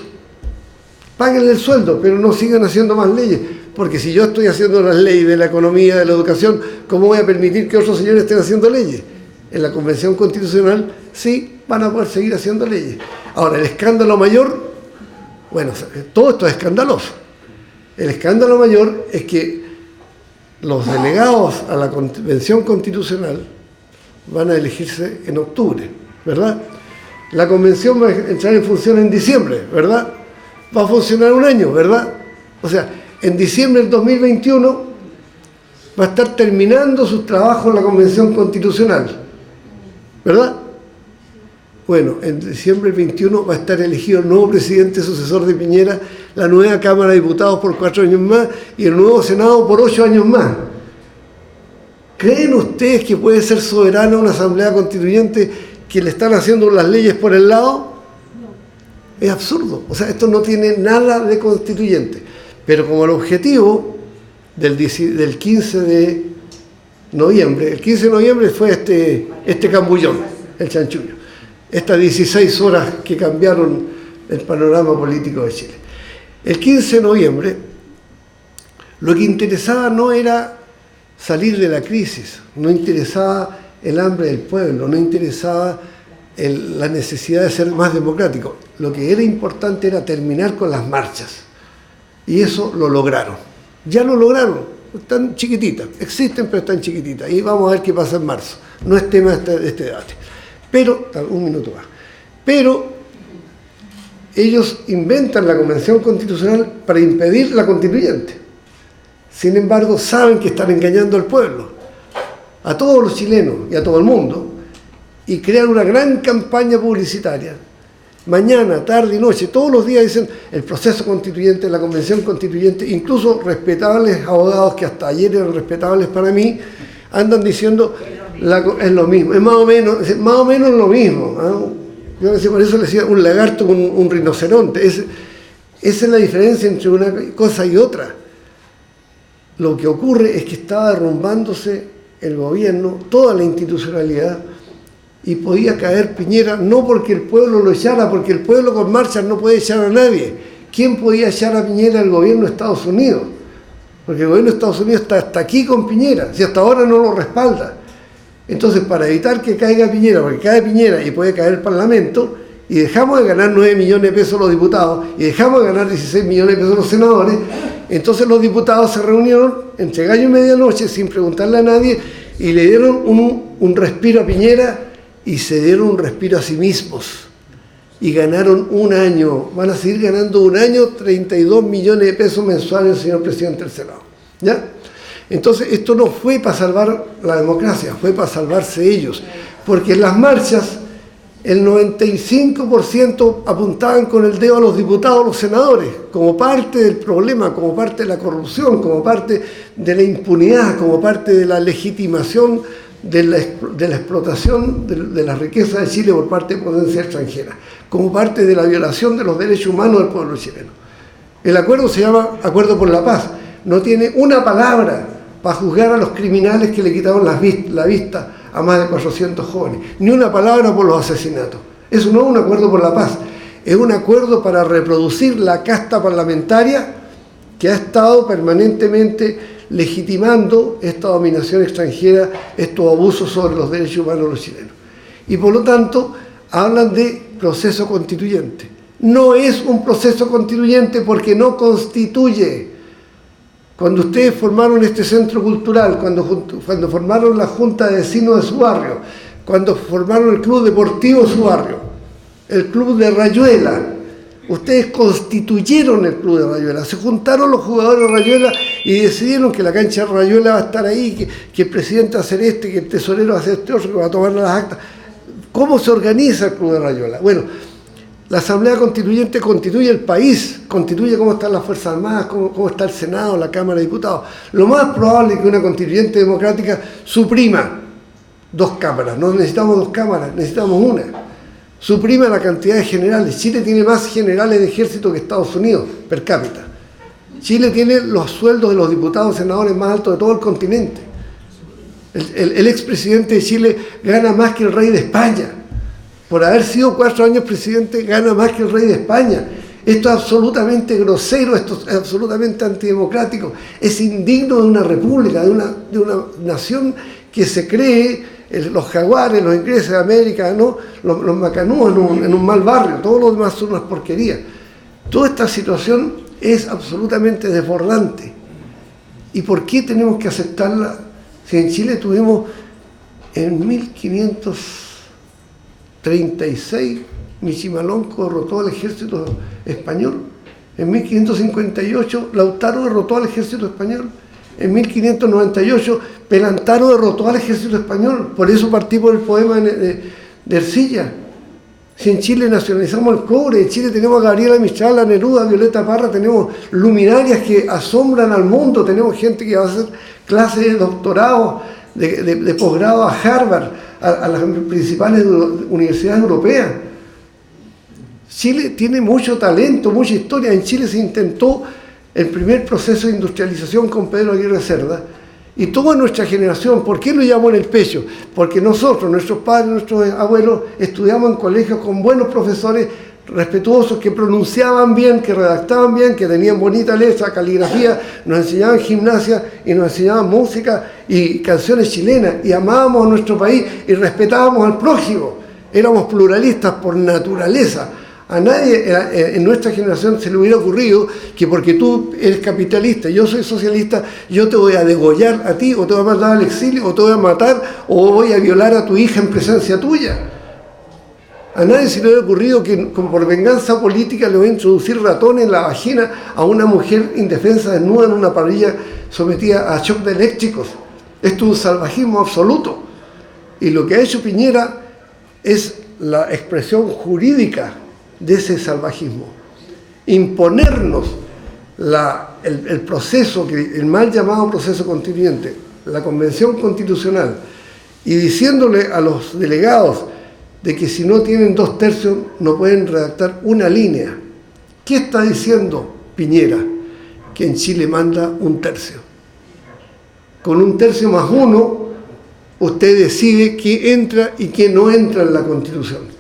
Páguenle el sueldo, pero no sigan haciendo más leyes, porque si yo estoy haciendo las leyes de la economía, de la educación, ¿cómo voy a permitir que otros señores estén haciendo leyes? En la Convención Constitucional sí van a poder seguir haciendo leyes. Ahora, el escándalo mayor, bueno, todo esto es escandaloso. El escándalo mayor es que los delegados a la Convención Constitucional van a elegirse en octubre, ¿verdad? La convención va a entrar en función en diciembre, ¿verdad? Va a funcionar un año, ¿verdad? O sea, en diciembre del 2021 va a estar terminando sus trabajos en la Convención Constitucional, ¿verdad? Bueno, en diciembre del 21 va a estar elegido el nuevo presidente sucesor de Piñera, la nueva Cámara de Diputados por 4 años más y el nuevo Senado por 8 años más. ¿Creen ustedes que puede ser soberana una asamblea constituyente que le están haciendo las leyes por el lado? Es absurdo. O sea, esto no tiene nada de constituyente. Pero como el objetivo del 15 de noviembre, el 15 de noviembre fue este cambullón, el chanchullo. Estas 16 horas que cambiaron el panorama político de Chile. El 15 de noviembre, lo que interesaba no era salir de la crisis, no interesaba el hambre del pueblo, no interesaba la necesidad de ser más democrático. Lo que era importante era terminar con las marchas. Y eso lo lograron. Ya lo lograron. Están chiquititas, existen pero están chiquititas. Y vamos a ver qué pasa en marzo. No es tema de este debate. Pero, un minuto más. Pero ellos inventan la Convención Constitucional para impedir la constituyente. Sin embargo, saben que están engañando al pueblo, a todos los chilenos y a todo el mundo, y crean una gran campaña publicitaria. Mañana, tarde y noche, todos los días dicen el proceso constituyente, la Convención Constituyente, incluso respetables abogados que hasta ayer eran respetables para mí, andan diciendo es lo mismo, es más o menos lo mismo, ¿no? Yo por eso le decía un lagarto con un rinoceronte. Esa es la diferencia entre una cosa y otra. Lo que ocurre es que estaba derrumbándose el gobierno, toda la institucionalidad, y podía caer Piñera, no porque el pueblo lo echara, porque el pueblo con marchas no puede echar a nadie. ¿Quién podía echar a Piñera? El gobierno de Estados Unidos. Porque el gobierno de Estados Unidos está hasta aquí con Piñera, si hasta ahora no lo respalda. Entonces, para evitar que caiga Piñera, porque cae Piñera y puede caer el Parlamento, y dejamos de ganar 9 millones de pesos los diputados, y dejamos de ganar 16 millones de pesos los senadores, entonces los diputados se reunieron entre gallo y medianoche, sin preguntarle a nadie, y le dieron un respiro a Piñera, y se dieron un respiro a sí mismos. Y ganaron un año, van a seguir ganando un año, 32 millones de pesos mensuales, señor presidente del Senado. ¿Ya? Entonces, esto no fue para salvar la democracia, fue para salvarse ellos. Porque en las marchas, el 95% apuntaban con el dedo a los diputados, a los senadores, como parte del problema, como parte de la corrupción, como parte de la impunidad, como parte de la legitimación de la explotación de la riqueza de Chile por parte de potencia extranjera, como parte de la violación de los derechos humanos del pueblo chileno. El acuerdo se llama Acuerdo por la Paz. No tiene una palabra para juzgar a los criminales que le quitaron la vista a más de 400 jóvenes, ni una palabra por los asesinatos. Eso no es un acuerdo por la paz, es un acuerdo para reproducir la casta parlamentaria que ha estado permanentemente legitimando esta dominación extranjera, estos abusos sobre los derechos humanos de los chilenos. Y por lo tanto, hablan de proceso constituyente. No es un proceso constituyente porque no constituye. Cuando ustedes formaron este centro cultural, cuando formaron la junta de vecinos de su barrio, cuando formaron el club deportivo de su barrio, el club de Rayuela, ustedes constituyeron el club de Rayuela, se juntaron los jugadores de Rayuela y decidieron que la cancha de Rayuela va a estar ahí, que el presidente va a hacer que el tesorero va a hacer otro, que va a tomar las actas. ¿Cómo se organiza el club de Rayuela? Bueno, La Asamblea Constituyente constituye el país, constituye cómo están las Fuerzas Armadas, cómo está el Senado, la Cámara de Diputados. Lo más probable es que una constituyente democrática suprima 2 cámaras. No necesitamos 2 cámaras, necesitamos una. Suprima la cantidad de generales. Chile tiene más generales de ejército que Estados Unidos per cápita. Chile tiene los sueldos de los diputados y senadores más altos de todo el continente. El expresidente de Chile gana más que el rey de España. Por haber sido 4 años presidente, gana más que el rey de España. Esto es absolutamente grosero, esto es absolutamente antidemocrático. Es indigno de una república, de una nación que se cree, los jaguares, los ingleses de América, ¿no? los macanús en un mal barrio, todo lo demás son unas porquerías. Toda esta situación es absolutamente desbordante. ¿Y por qué tenemos que aceptarla? Si en Chile tuvimos en 1536, Michimalonco derrotó al ejército español. En 1558, Lautaro derrotó al ejército español. En 1598, Pelantaro derrotó al ejército español. Por eso partí por el poema de Ercilla. Si en Chile nacionalizamos el cobre, en Chile tenemos a Gabriela Mistral, a Neruda, a Violeta Parra, tenemos luminarias que asombran al mundo, tenemos gente que va a hacer clases de doctorado, de posgrado a Harvard, a las principales universidades europeas. Chile tiene mucho talento, mucha historia. En Chile se intentó el primer proceso de industrialización con Pedro Aguirre Cerda, y toda nuestra generación, ¿por qué lo llevamos en el pecho? Porque nosotros, nuestros padres, nuestros abuelos, estudiamos en colegios con buenos profesores respetuosos que pronunciaban bien, que redactaban bien, que tenían bonita letra, caligrafía, nos enseñaban gimnasia y nos enseñaban música y canciones chilenas, y amábamos a nuestro país y respetábamos al prójimo. Éramos pluralistas por naturaleza. A nadie en nuestra generación se le hubiera ocurrido que porque tú eres capitalista y yo soy socialista, yo te voy a degollar a ti, o te voy a mandar al exilio, o te voy a matar, o voy a violar a tu hija en presencia tuya. A nadie se le hubiera ocurrido que por venganza política le voy a introducir ratones en la vagina a una mujer indefensa desnuda en una parrilla sometida a shock de eléctricos. Esto es un salvajismo absoluto. Y lo que ha hecho Piñera es la expresión jurídica de ese salvajismo. Imponernos el proceso, el mal llamado proceso constituyente, la Convención Constitucional, y diciéndole a los delegados de que si no tienen 2/3 no pueden redactar una línea. ¿Qué está diciendo Piñera? Que en Chile manda 1/3. Con 1/3 más 1, usted decide qué entra y qué no entra en la Constitución.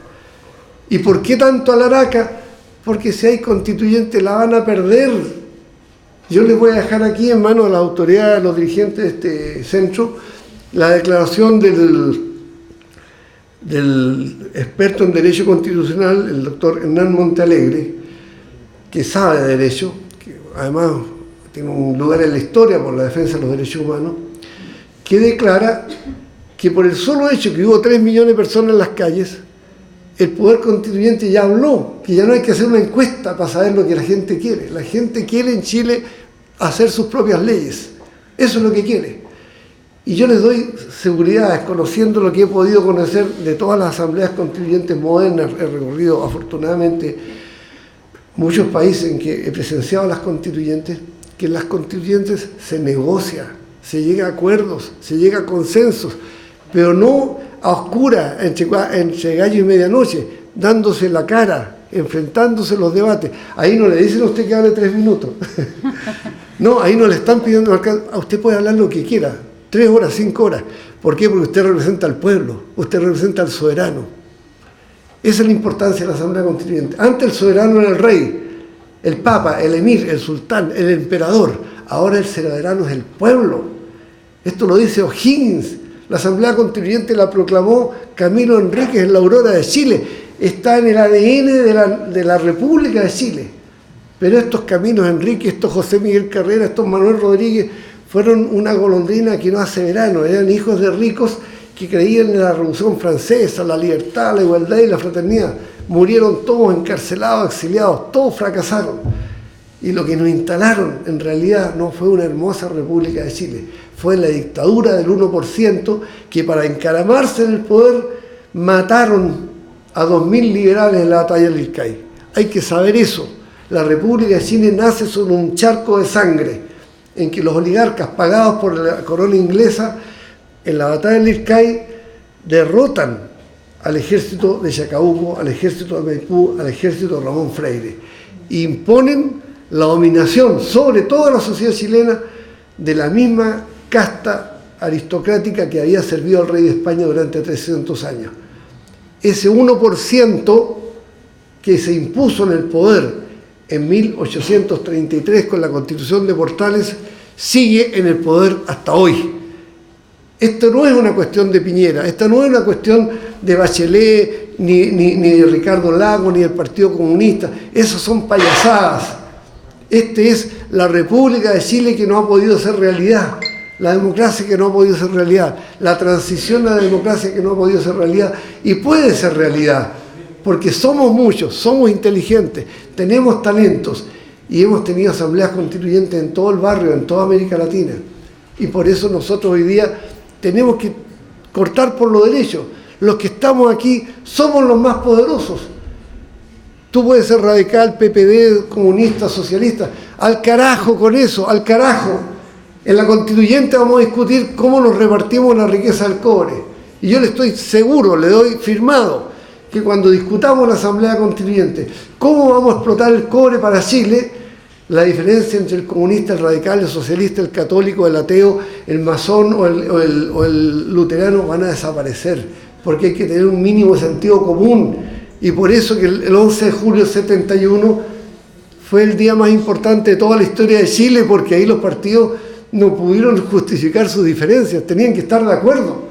¿Y por qué tanto alaraca? Porque si hay constituyentes la van a perder. Yo les voy a dejar aquí en manos de las autoridades, de los dirigentes de este centro, la declaración del experto en Derecho Constitucional, el doctor Hernán Montealegre, que sabe de Derecho, que además tiene un lugar en la historia por la defensa de los derechos humanos, que declara que por el solo hecho que hubo 3 millones de personas en las calles, el Poder Constituyente ya habló, que ya no hay que hacer una encuesta para saber lo que la gente quiere. La gente quiere en Chile hacer sus propias leyes. Eso es lo que quiere. Y yo les doy seguridad, conociendo lo que he podido conocer de todas las asambleas constituyentes modernas. He recorrido afortunadamente muchos países en que he presenciado las constituyentes, que en las constituyentes se negocia, se llega a acuerdos, se llega a consensos, pero no a oscuras, entre gallo y medianoche, dándose la cara, enfrentándose los debates. Ahí no le dicen a usted que hable 3 minutos. No, ahí no le están pidiendo, a usted puede hablar lo que quiera, 3 horas, 5 horas. ¿Por qué? Porque usted representa al pueblo, usted representa al soberano. Esa es la importancia de la Asamblea Constituyente. Antes el soberano era el rey, el papa, el emir, el sultán, el emperador. Ahora el soberano es el pueblo. Esto lo dice O'Higgins. La Asamblea Constituyente la proclamó Camilo Enríquez en la Aurora de Chile. Está en el ADN de la República de Chile. Pero estos Camilos Enríquez, estos José Miguel Carrera, estos Manuel Rodríguez, fueron una golondrina que no hace verano. Eran hijos de ricos que creían en la Revolución Francesa, la libertad, la igualdad y la fraternidad. Murieron todos encarcelados, exiliados, todos fracasaron. Y lo que nos instalaron en realidad no fue una hermosa República de Chile, fue la dictadura del 1% que para encaramarse en el poder mataron a 2.000 liberales en la batalla del Ilcay. Hay que saber eso. La República de Chile nace sobre un charco de sangre, en que los oligarcas pagados por la corona inglesa en la batalla del Ilcay derrotan al ejército de Chacabuco, al ejército de Maipú, al ejército de Ramón Freire, e imponen la dominación sobre toda la sociedad chilena de la misma casta aristocrática que había servido al rey de España durante 300 años. Ese 1% que se impuso en el poder en 1833 con la Constitución de Portales sigue en el poder hasta hoy. Esto no es una cuestión de Piñera, esta no es una cuestión de Bachelet, ni de Ricardo Lagos, ni del Partido Comunista. Esas son payasadas. Esta es la República de Chile que no ha podido ser realidad, la democracia que no ha podido ser realidad, la transición a la democracia que no ha podido ser realidad, y puede ser realidad, porque somos muchos, somos inteligentes, tenemos talentos, y hemos tenido asambleas constituyentes en todo el barrio, en toda América Latina. Y por eso nosotros hoy día tenemos que cortar por lo derecho. Los que estamos aquí somos los más poderosos. Tú puedes ser radical, PPD, comunista, socialista. Al carajo con eso, al carajo. En la constituyente vamos a discutir cómo nos repartimos la riqueza del cobre. Y yo le estoy seguro, le doy firmado, que cuando discutamos la asamblea constituyente, cómo vamos a explotar el cobre para Chile, la diferencia entre el comunista, el radical, el socialista, el católico, el ateo, el masón o el luterano van a desaparecer, porque hay que tener un mínimo sentido común. Y por eso que el 11 de julio del 71 fue el día más importante de toda la historia de Chile, porque ahí los partidos no pudieron justificar sus diferencias, tenían que estar de acuerdo.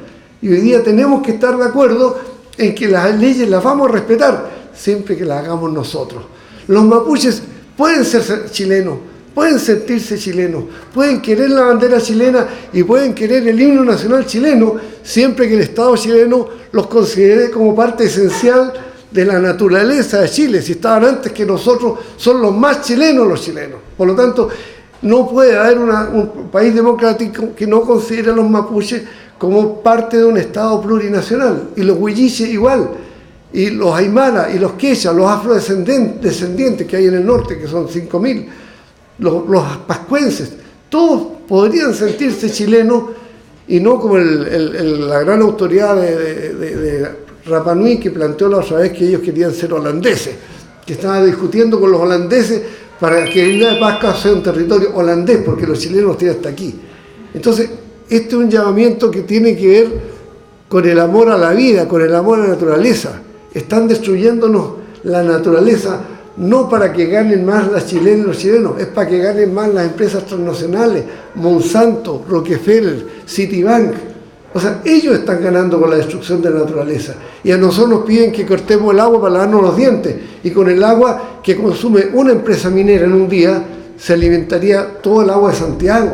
Y hoy día tenemos que estar de acuerdo en que las leyes las vamos a respetar, siempre que las hagamos nosotros. Los mapuches pueden ser chilenos, pueden sentirse chilenos, pueden querer la bandera chilena y pueden querer el himno nacional chileno, siempre que el Estado chileno los considere como parte esencial de la naturaleza de Chile. Si estaban antes que nosotros, son los más chilenos los chilenos. Por lo tanto, no puede haber un país democrático que no considere a los mapuches como parte de un Estado plurinacional. Y los huilliches igual, y los aymara, y los quechas, los afrodescendientes que hay en el norte, que son 5.000, los pascuenses, todos podrían sentirse chilenos y no como la gran autoridad de Rapa Nui, que planteó la otra vez que ellos querían ser holandeses, que estaba discutiendo con los holandeses para que Isla de Pascua sea un territorio holandés, porque los chilenos los tienen hasta aquí. Entonces, este es un llamamiento que tiene que ver con el amor a la vida, con el amor a la naturaleza. Están destruyéndonos la naturaleza, no para que ganen más las chilenas y los chilenos, es para que ganen más las empresas transnacionales, Monsanto, Rockefeller, Citibank. O sea, ellos están ganando con la destrucción de la naturaleza. Y a nosotros nos piden que cortemos el agua para lavarnos los dientes. Y con el agua que consume una empresa minera en un día, se alimentaría todo el agua de Santiago.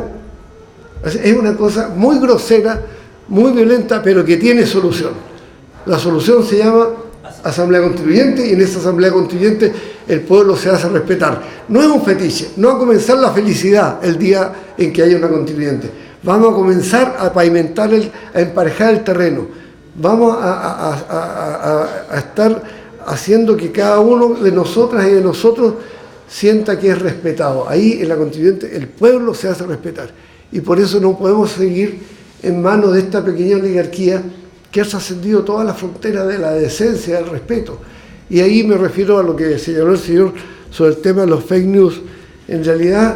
O sea, es una cosa muy grosera, muy violenta, pero que tiene solución. La solución se llama Asamblea Constituyente, y en esa Asamblea Constituyente el pueblo se hace respetar. No es un fetiche, no va a comenzar la felicidad el día en que haya una constituyente. Vamos a comenzar a pavimentar, a emparejar el terreno. Vamos a estar haciendo que cada uno de nosotras y de nosotros sienta que es respetado. Ahí en la constituyente el pueblo se hace respetar. Y por eso no podemos seguir en manos de esta pequeña oligarquía que ha trascendido todas las fronteras de la decencia, del respeto. Y ahí me refiero a lo que señaló el señor sobre el tema de los fake news. En realidad,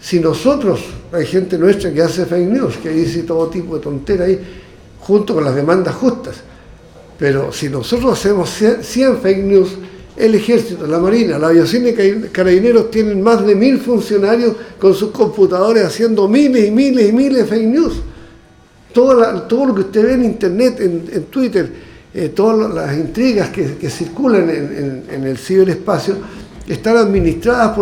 si nosotros, hay gente nuestra que hace fake news, que dice todo tipo de tonteras ahí, junto con las demandas justas, pero si nosotros hacemos 100 fake news, el Ejército, la Marina, la Aviación y Carabineros tienen más de 1.000 funcionarios con sus computadores haciendo miles y miles y miles de fake news. Todo lo que usted ve en Internet, en Twitter, todas las intrigas que circulan en el ciberespacio, están administradas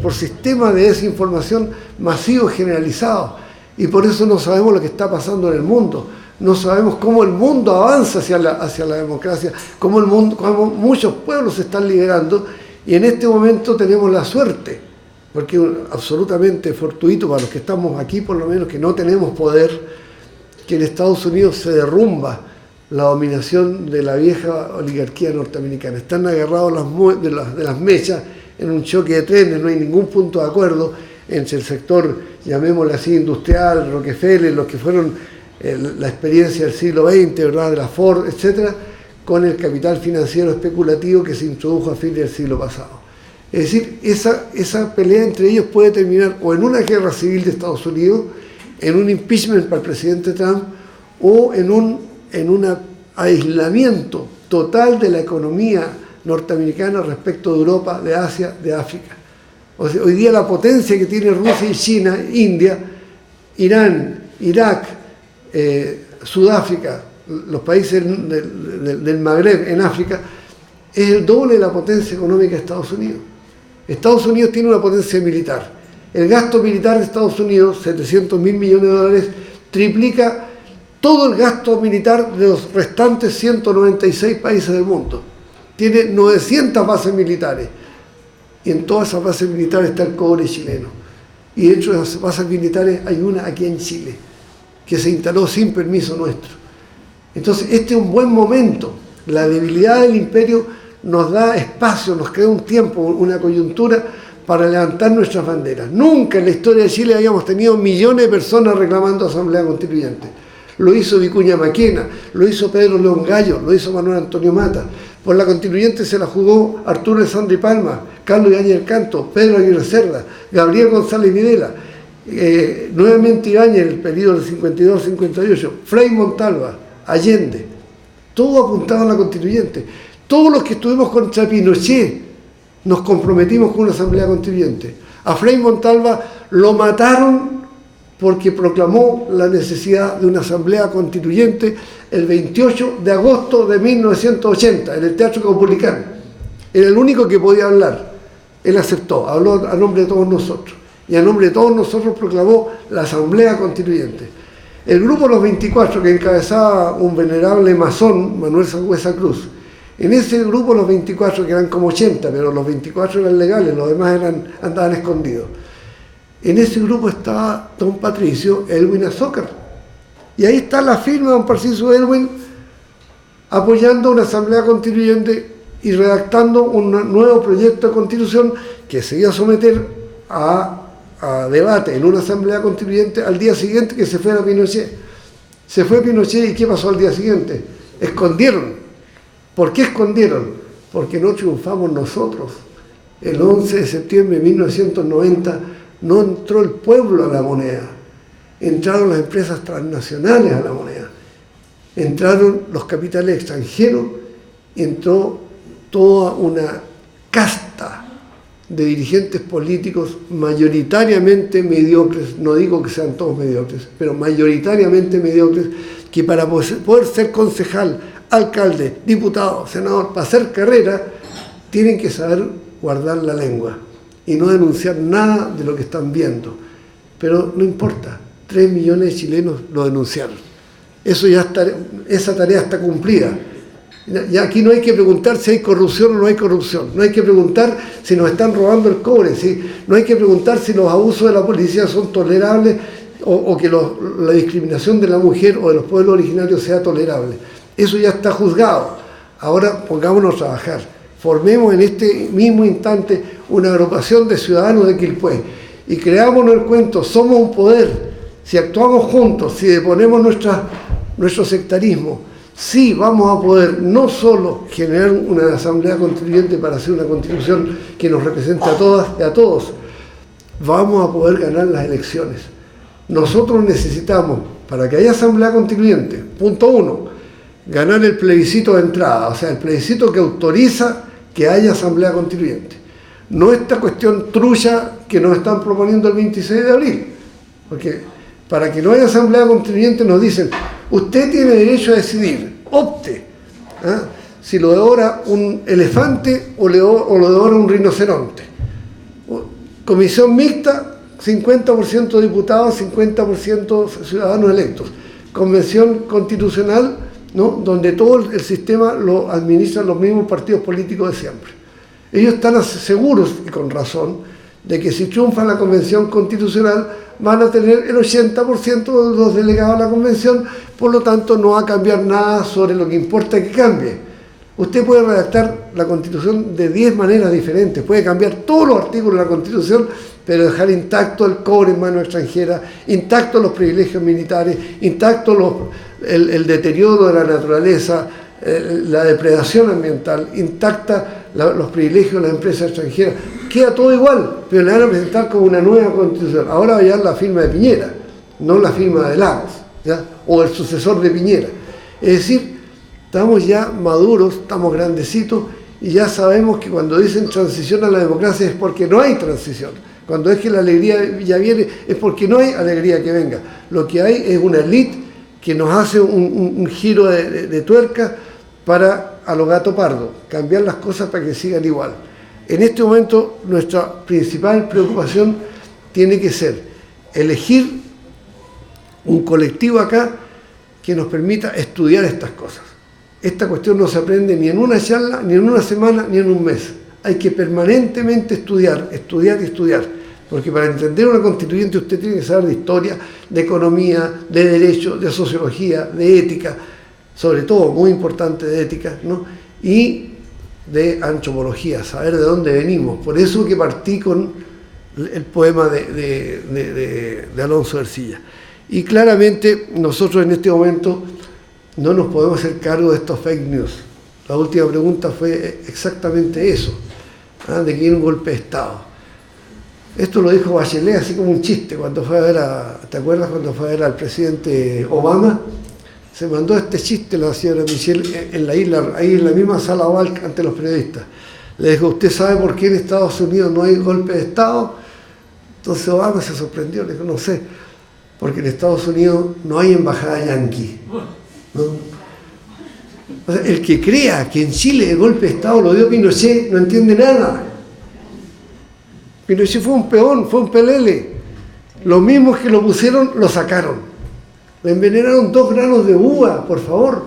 por sistemas de desinformación masivos generalizados. Y por eso no sabemos lo que está pasando en el mundo. No sabemos cómo el mundo avanza hacia la democracia, cómo muchos pueblos se están liberando. Y en este momento tenemos la suerte, porque es absolutamente fortuito para los que estamos aquí, por lo menos, que no tenemos poder, que en Estados Unidos se derrumba la dominación de la vieja oligarquía norteamericana. Están agarrados de las mechas en un choque de trenes, no hay ningún punto de acuerdo entre el sector, llamémosle así, industrial, Rockefeller, los que fueron la experiencia del siglo XX, ¿verdad?, de la Ford, etcétera, con el capital financiero especulativo que se introdujo a fines del siglo pasado. Es decir, esa pelea entre ellos puede terminar o en una guerra civil de Estados Unidos, en un impeachment para el presidente Trump, o en un aislamiento total de la economía norteamericana respecto de Europa, de Asia, de África. O sea, hoy día la potencia que tiene Rusia y China, India, Irán, Irak, Sudáfrica, los países del Magreb en África, es el doble de la potencia económica de Estados Unidos. Estados Unidos tiene una potencia militar. El gasto militar de Estados Unidos, 700.000 millones de dólares, triplica todo el gasto militar de los restantes 196 países del mundo. Tiene 900 bases militares. Y en todas esas bases militares está el cobre chileno. Y dentro de esas bases militares hay una aquí en Chile, que se instaló sin permiso nuestro. Entonces, este es un buen momento. La debilidad del imperio nos da espacio, nos crea un tiempo, una coyuntura para levantar nuestras banderas. Nunca en la historia de Chile habíamos tenido millones de personas reclamando asamblea constituyente. Lo hizo Vicuña Maquena, lo hizo Pedro León Gallo, lo hizo Manuel Antonio Mata. Por la constituyente se la jugó Arturo Alessandri Palma, Carlos Ibáñez del Canto, Pedro Aguirre Cerda, Gabriel González Videla, nuevamente Ibáñez en el periodo del 52-58, Frei Montalva, Allende. Todo apuntado a la constituyente. Todos los que estuvimos contra Pinochet nos comprometimos con una asamblea constituyente. A Frei Montalva lo mataron porque proclamó la necesidad de una asamblea constituyente el 28 de agosto de 1980 en el Teatro Caupolicán. Era el único que podía hablar. Él aceptó, habló a nombre de todos nosotros. Y a nombre de todos nosotros proclamó la asamblea constituyente. El grupo Los 24, que encabezaba un venerable masón, Manuel Sangüesa Cruz, en ese grupo Los 24, que eran como 80, pero los 24 eran legales, los demás andaban escondidos. En ese grupo estaba don Patricio Elwin Azócar. Y ahí está la firma de don Patricio Elwin apoyando una asamblea constituyente y redactando un nuevo proyecto de constitución que se iba a someter a debate en una asamblea constituyente al día siguiente que se fuera Pinochet. Se fue Pinochet y ¿qué pasó al día siguiente? Escondieron. ¿Por qué escondieron? Porque no triunfamos nosotros. El 11 de septiembre de 1990 no entró el pueblo a la moneda. Entraron las empresas transnacionales a la moneda. Entraron los capitales extranjeros y entró toda una casta de dirigentes políticos mayoritariamente mediocres, no digo que sean todos mediocres, pero mayoritariamente mediocres, que para poder ser concejal, alcalde, diputado, senador, para hacer carrera, tienen que saber guardar la lengua y no denunciar nada de lo que están viendo. Pero no importa, 3 millones de chilenos lo denunciaron. Eso ya está, esa tarea está cumplida. Ya aquí no hay que preguntar si hay corrupción o no hay corrupción, no hay que preguntar si nos están robando el cobre, ¿sí? No hay que preguntar si los abusos de la policía son tolerables o que la discriminación de la mujer o de los pueblos originarios sea tolerable. Eso ya está juzgado. Ahora pongámonos a trabajar. Formemos en este mismo instante una agrupación de ciudadanos de Quilpué y creámonos el cuento, somos un poder. Si actuamos juntos, si deponemos nuestro sectarismo, sí vamos a poder no solo generar una asamblea constituyente para hacer una constitución que nos represente a todas y a todos, vamos a poder ganar las elecciones. Nosotros necesitamos, para que haya asamblea constituyente, punto 1, ganar el plebiscito de entrada, o sea, el plebiscito que autoriza que haya asamblea constituyente. No esta cuestión trucha que nos están proponiendo el 26 de abril, porque para que no haya asamblea constituyente nos dicen, usted tiene derecho a decidir, opte, ¿eh? Si lo devora un elefante o lo devora un rinoceronte. Comisión mixta, 50% diputados, 50% ciudadanos electos. Convención constitucional, ¿no?, donde todo el sistema lo administran los mismos partidos políticos de siempre. Ellos están seguros, y con razón, de que si triunfa la Convención Constitucional van a tener el 80% de los delegados a la Convención, por lo tanto no va a cambiar nada sobre lo que importa que cambie. Usted puede redactar la Constitución de 10 maneras diferentes, puede cambiar todos los artículos de la Constitución, pero dejar intacto el cobre en mano extranjera, intactos los privilegios militares, intacto el deterioro de la naturaleza, la depredación ambiental, intacta los privilegios de las empresas extranjeras. Queda todo igual, pero le van a presentar como una nueva Constitución. Ahora va a llevar la firma de Piñera, no la firma de Lagos, ¿ya? O el sucesor de Piñera. Es decir, estamos ya maduros, estamos grandecitos y ya sabemos que cuando dicen transición a la democracia es porque no hay transición. Cuando es que la alegría ya viene es porque no hay alegría que venga. Lo que hay es una élite que nos hace un giro de tuerca para a lo gato pardo, cambiar las cosas para que sigan igual. En este momento nuestra principal preocupación tiene que ser elegir un colectivo acá que nos permita estudiar estas cosas. Esta cuestión no se aprende ni en una charla, ni en una semana, ni en un mes. Hay que permanentemente estudiar, estudiar y estudiar. Porque para entender una constituyente usted tiene que saber de historia, de economía, de derecho, de sociología, de ética, sobre todo, muy importante, de ética, ¿no? Y de antropología, saber de dónde venimos. Por eso que partí con el poema de Alonso Ercilla. Y claramente nosotros en este momento no nos podemos hacer cargo de estos fake news. La última pregunta fue exactamente eso, ¿ah? De que hay un golpe de Estado. Esto lo dijo Bachelet así como un chiste cuando fue a ver ¿te acuerdas cuando fue a ver al presidente Obama? Se mandó este chiste la señora Michelle en la isla, ahí en la misma sala oval ante los periodistas. Le dijo, ¿usted sabe por qué en Estados Unidos no hay golpe de Estado? Entonces Obama se sorprendió, le dijo, no sé, porque en Estados Unidos no hay embajada yanqui, ¿no? O sea, el que crea que en Chile el golpe de Estado lo dio Pinochet no entiende nada. Pinochet fue un peón, fue un pelele. Los mismos que lo pusieron lo sacaron. Le envenenaron 2 granos de uva, por favor.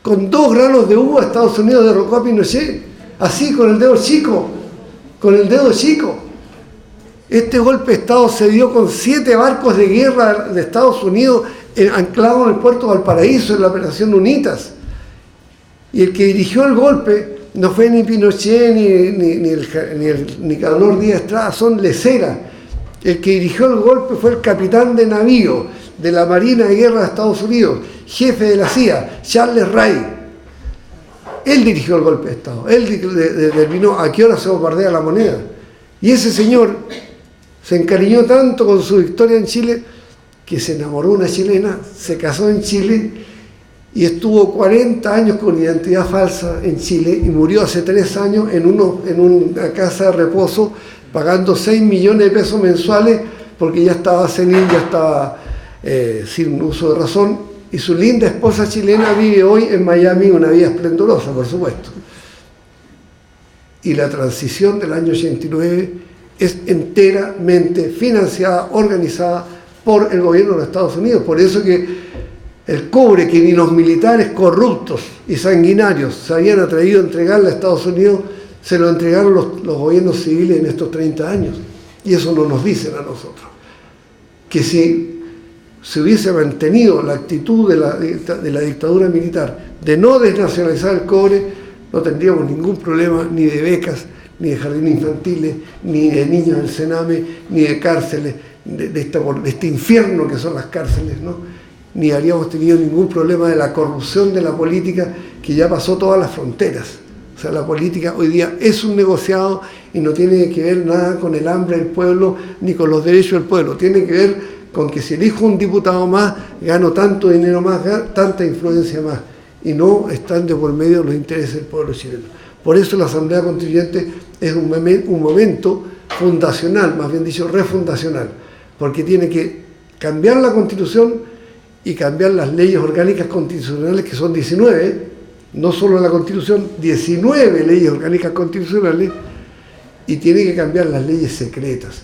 Con 2 granos de uva Estados Unidos derrocó a Pinochet. Así, con el dedo chico. Con el dedo chico. Este golpe de Estado se dio con 7 barcos de guerra de Estados Unidos anclados en el puerto de Valparaíso, en la operación UNITAS. Y el que dirigió el golpe no fue ni Pinochet ni Nicanor Díaz Estrada, son Lesera. El que dirigió el golpe fue el capitán de navío de la Marina de Guerra de Estados Unidos, jefe de la CIA, Charles Ray. Él dirigió el golpe de Estado, él determinó a qué hora se bombardea la moneda. Y ese señor se encariñó tanto con su victoria en Chile que se enamoró de una chilena, se casó en Chile y estuvo 40 años con identidad falsa en Chile y murió hace 3 años en una casa de reposo pagando 6 millones de pesos mensuales porque ya estaba senil, ya estaba sin uso de razón, y su linda esposa chilena vive hoy en Miami una vida esplendorosa, por supuesto. Y la transición del año 89 es enteramente financiada, organizada por el gobierno de los Estados Unidos. Por eso que el cobre que ni los militares corruptos y sanguinarios se habían atrevido a entregarle a Estados Unidos, se lo entregaron los gobiernos civiles en estos 30 años. Y eso no nos dicen a nosotros. Que si se hubiese mantenido la actitud de la dictadura militar de no desnacionalizar el cobre, no tendríamos ningún problema ni de becas, ni de jardines infantiles, ni de niños del Sename, ni de cárceles, de este infierno que son las cárceles, ¿no? Ni habríamos tenido ningún problema de la corrupción de la política que ya pasó todas las fronteras. O sea, la política hoy día es un negociado y no tiene que ver nada con el hambre del pueblo ni con los derechos del pueblo. Tiene que ver con que si elijo un diputado más, gano tanto dinero más, tanta influencia más. Y no están de por medio los intereses del pueblo chileno. Por eso la Asamblea Constituyente es un momento fundacional, más bien dicho, refundacional. Porque tiene que cambiar la Constitución y cambiar las leyes orgánicas constitucionales, que son 19, no solo la Constitución, 19 leyes orgánicas constitucionales, y tiene que cambiar las leyes secretas.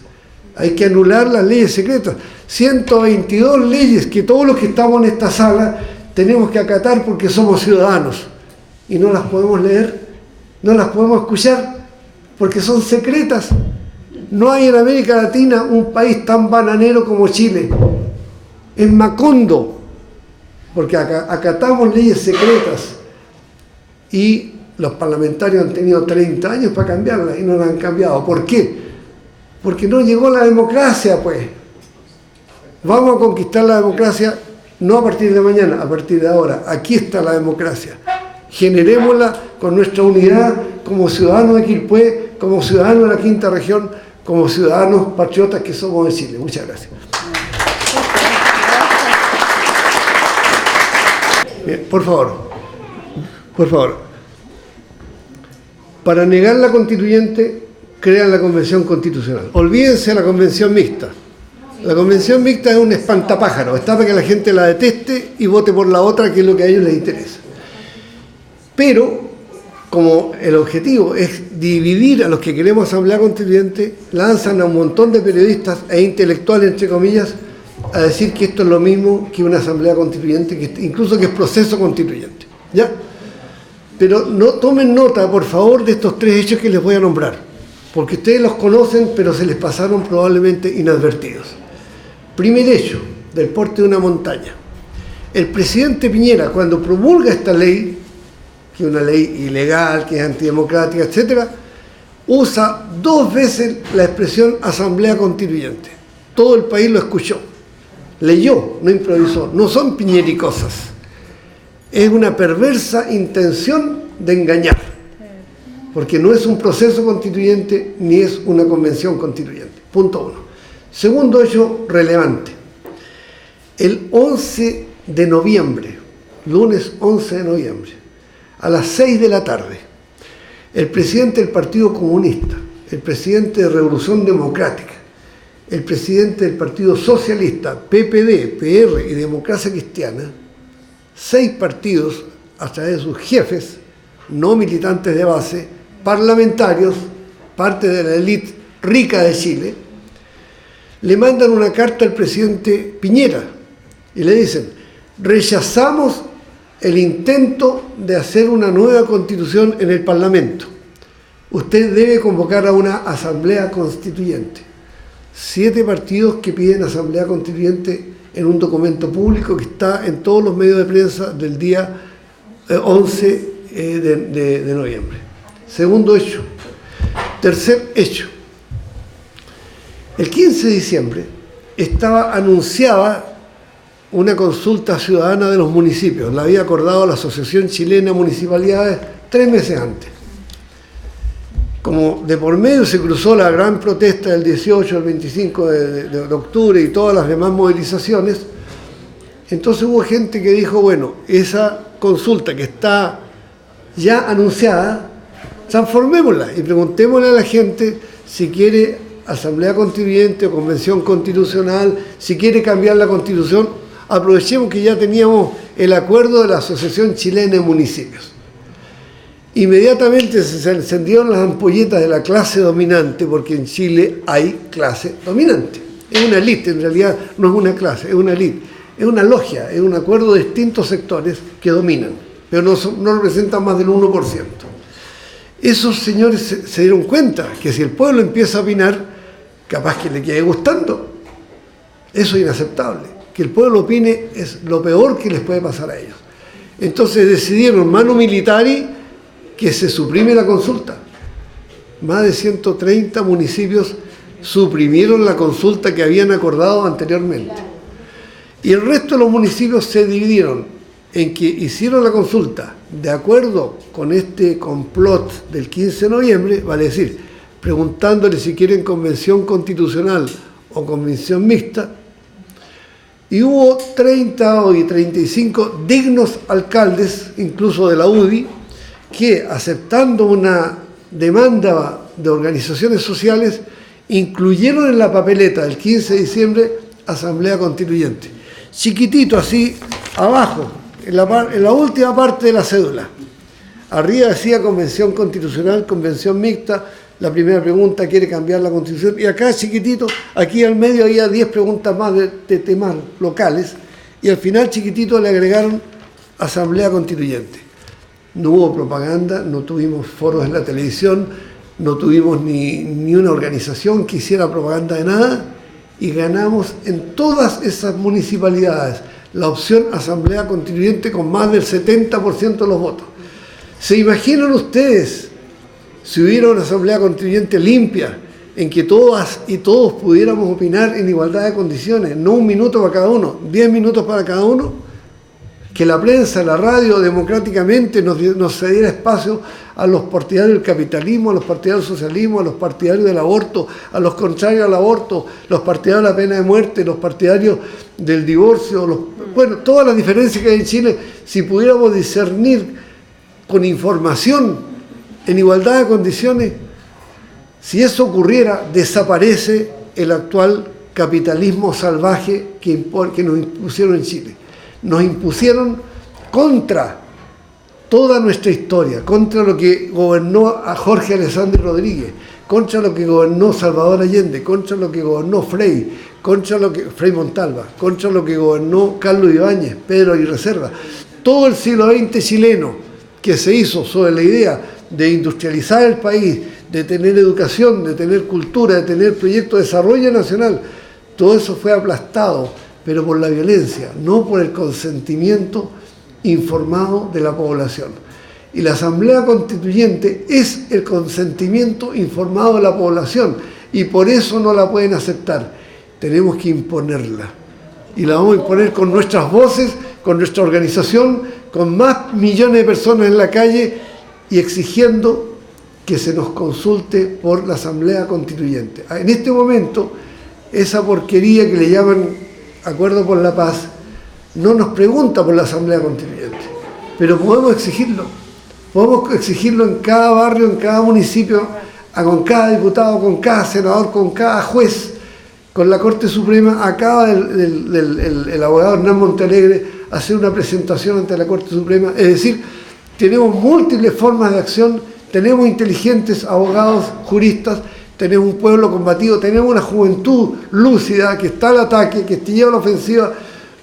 Hay que anular las leyes secretas. 122 leyes que todos los que estamos en esta sala tenemos que acatar porque somos ciudadanos. Y no las podemos leer, no las podemos escuchar, porque son secretas. No hay en América Latina un país tan bananero como Chile. Es Macondo, porque acatamos leyes secretas y los parlamentarios han tenido 30 años para cambiarlas y no las han cambiado. ¿Por qué? Porque no llegó la democracia, pues. Vamos a conquistar la democracia no a partir de mañana, a partir de ahora. Aquí está la democracia. Generémosla con nuestra unidad como ciudadanos de Quilpué, como ciudadanos de la Quinta Región, como ciudadanos patriotas que somos de Chile. Muchas gracias. Bien, por favor. Para negar la constituyente, crean la convención constitucional. Olvídense de la convención mixta. La convención mixta es un espantapájaro, está para que la gente la deteste y vote por la otra, que es lo que a ellos les interesa. Pero, como el objetivo es dividir a los que queremos asamblea constituyente, lanzan a un montón de periodistas e intelectuales, entre comillas, a decir que esto es lo mismo que una asamblea constituyente, que incluso que es proceso constituyente. ¿Ya? Pero no tomen nota, por favor, de estos 3 hechos que les voy a nombrar, porque ustedes los conocen, pero se les pasaron probablemente inadvertidos. Primer hecho, del porte de una montaña. El presidente Piñera, cuando promulga esta ley, que es una ley ilegal, que es antidemocrática, etc., usa 2 veces la expresión asamblea constituyente. Todo el país lo escuchó. Leyó, no improvisó. No son piñericosas. Es una perversa intención de engañar, porque no es un proceso constituyente ni es una convención constituyente. Punto 1. Segundo hecho relevante. El 11 de noviembre, lunes 11 de noviembre, a las 6 de la tarde, el presidente del Partido Comunista, el presidente de Revolución Democrática, el presidente del Partido Socialista, PPD, PR y Democracia Cristiana, 6 partidos, a través de sus jefes, no militantes de base, parlamentarios, parte de la élite rica de Chile, le mandan una carta al presidente Piñera y le dicen: rechazamos el intento de hacer una nueva constitución en el Parlamento. Usted debe convocar a una asamblea constituyente. 7 partidos que piden asamblea constituyente en un documento público que está en todos los medios de prensa del día 11 de noviembre. Segundo hecho. Tercer hecho. El 15 de diciembre estaba anunciada una consulta ciudadana de los municipios. La había acordado la Asociación Chilena de Municipalidades 3 meses antes. Como de por medio se cruzó la gran protesta del 18 al 25 de octubre y todas las demás movilizaciones, entonces hubo gente que dijo, bueno, esa consulta que está ya anunciada, transformémosla y preguntémosle a la gente si quiere asamblea constituyente o convención constitucional, si quiere cambiar la constitución. Aprovechemos que ya teníamos el acuerdo de la Asociación Chilena de Municipios. Inmediatamente se encendieron las ampolletas de la clase dominante, porque en Chile hay clase dominante. Es una élite, en realidad no es una clase, es una élite. Es una logia, es un acuerdo de distintos sectores que dominan, pero no representan más del 1%. Esos señores se dieron cuenta que si el pueblo empieza a opinar, capaz que le quede gustando. Eso es inaceptable. Que el pueblo opine es lo peor que les puede pasar a ellos. Entonces decidieron, manu militari, que se suprime la consulta. Más de 130 municipios suprimieron la consulta que habían acordado anteriormente. Y el resto de los municipios se dividieron en que hicieron la consulta de acuerdo con este complot del 15 de noviembre, vale decir, preguntándole si quieren convención constitucional o convención mixta, y hubo 30 o 35 dignos alcaldes, incluso de la UDI, que aceptando una demanda de organizaciones sociales, incluyeron en la papeleta del 15 de diciembre Asamblea Constituyente. Chiquitito así, abajo, en la última parte de la cédula. Arriba decía Convención Constitucional, Convención Mixta. La primera pregunta, ¿quiere cambiar la Constitución? Y acá chiquitito, aquí al medio había 10 preguntas más de temas locales. Y al final chiquitito le agregaron Asamblea Constituyente. No hubo propaganda, no tuvimos foros en la televisión, no tuvimos ni una organización que hiciera propaganda de nada, y ganamos en todas esas municipalidades la opción Asamblea Constituyente con más del 70% de los votos. ¿Se imaginan ustedes si hubiera una Asamblea Constituyente limpia, en que todas y todos pudiéramos opinar en igualdad de condiciones, no 1 minuto para cada uno, 10 minutos para cada uno? Que la prensa, la radio, democráticamente nos cediera espacio a los partidarios del capitalismo, a los partidarios del socialismo, a los partidarios del aborto, a los contrarios al aborto, los partidarios de la pena de muerte, los partidarios del divorcio, bueno, todas las diferencias que hay en Chile, si pudiéramos discernir con información en igualdad de condiciones, si eso ocurriera, desaparece el actual capitalismo salvaje que nos impusieron en Chile. Nos impusieron contra toda nuestra historia, contra lo que gobernó a Jorge Alessandri Rodríguez, contra lo que gobernó Salvador Allende, contra lo que gobernó Frei Montalva, contra lo que gobernó Carlos Ibáñez, Pedro Aguirre Cerda. Todo el siglo XX chileno que se hizo sobre la idea de industrializar el país, de tener educación, de tener cultura, de tener proyectos de desarrollo nacional, todo eso fue aplastado, pero por la violencia, no por el consentimiento informado de la población. Y la Asamblea Constituyente es el consentimiento informado de la población, y por eso no la pueden aceptar. Tenemos que imponerla. Y la vamos a imponer con nuestras voces, con nuestra organización, con más millones de personas en la calle, y exigiendo que se nos consulte por la Asamblea Constituyente. En este momento, esa porquería que le llaman Acuerdo por la Paz no nos pregunta por la Asamblea Constituyente, pero podemos exigirlo en cada barrio, en cada municipio, con cada diputado, con cada senador, con cada juez, con la Corte Suprema. Acaba el abogado Hernán Montalegre hacer una presentación ante la Corte Suprema. Es decir, tenemos múltiples formas de acción, tenemos inteligentes abogados, juristas, tenemos un pueblo combativo, tenemos una juventud lúcida que está al ataque, que lleva a la ofensiva.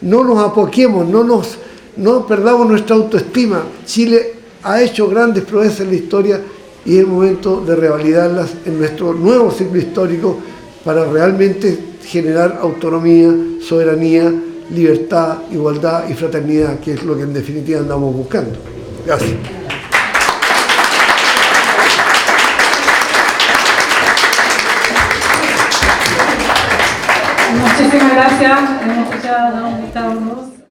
No nos apoquemos, no perdamos nuestra autoestima. Chile ha hecho grandes proezas en la historia y es el momento de revalidarlas en nuestro nuevo ciclo histórico para realmente generar autonomía, soberanía, libertad, igualdad y fraternidad, que es lo que en definitiva andamos buscando. Gracias. Muchísimas gracias. Hemos escuchado a Gustavo Ross.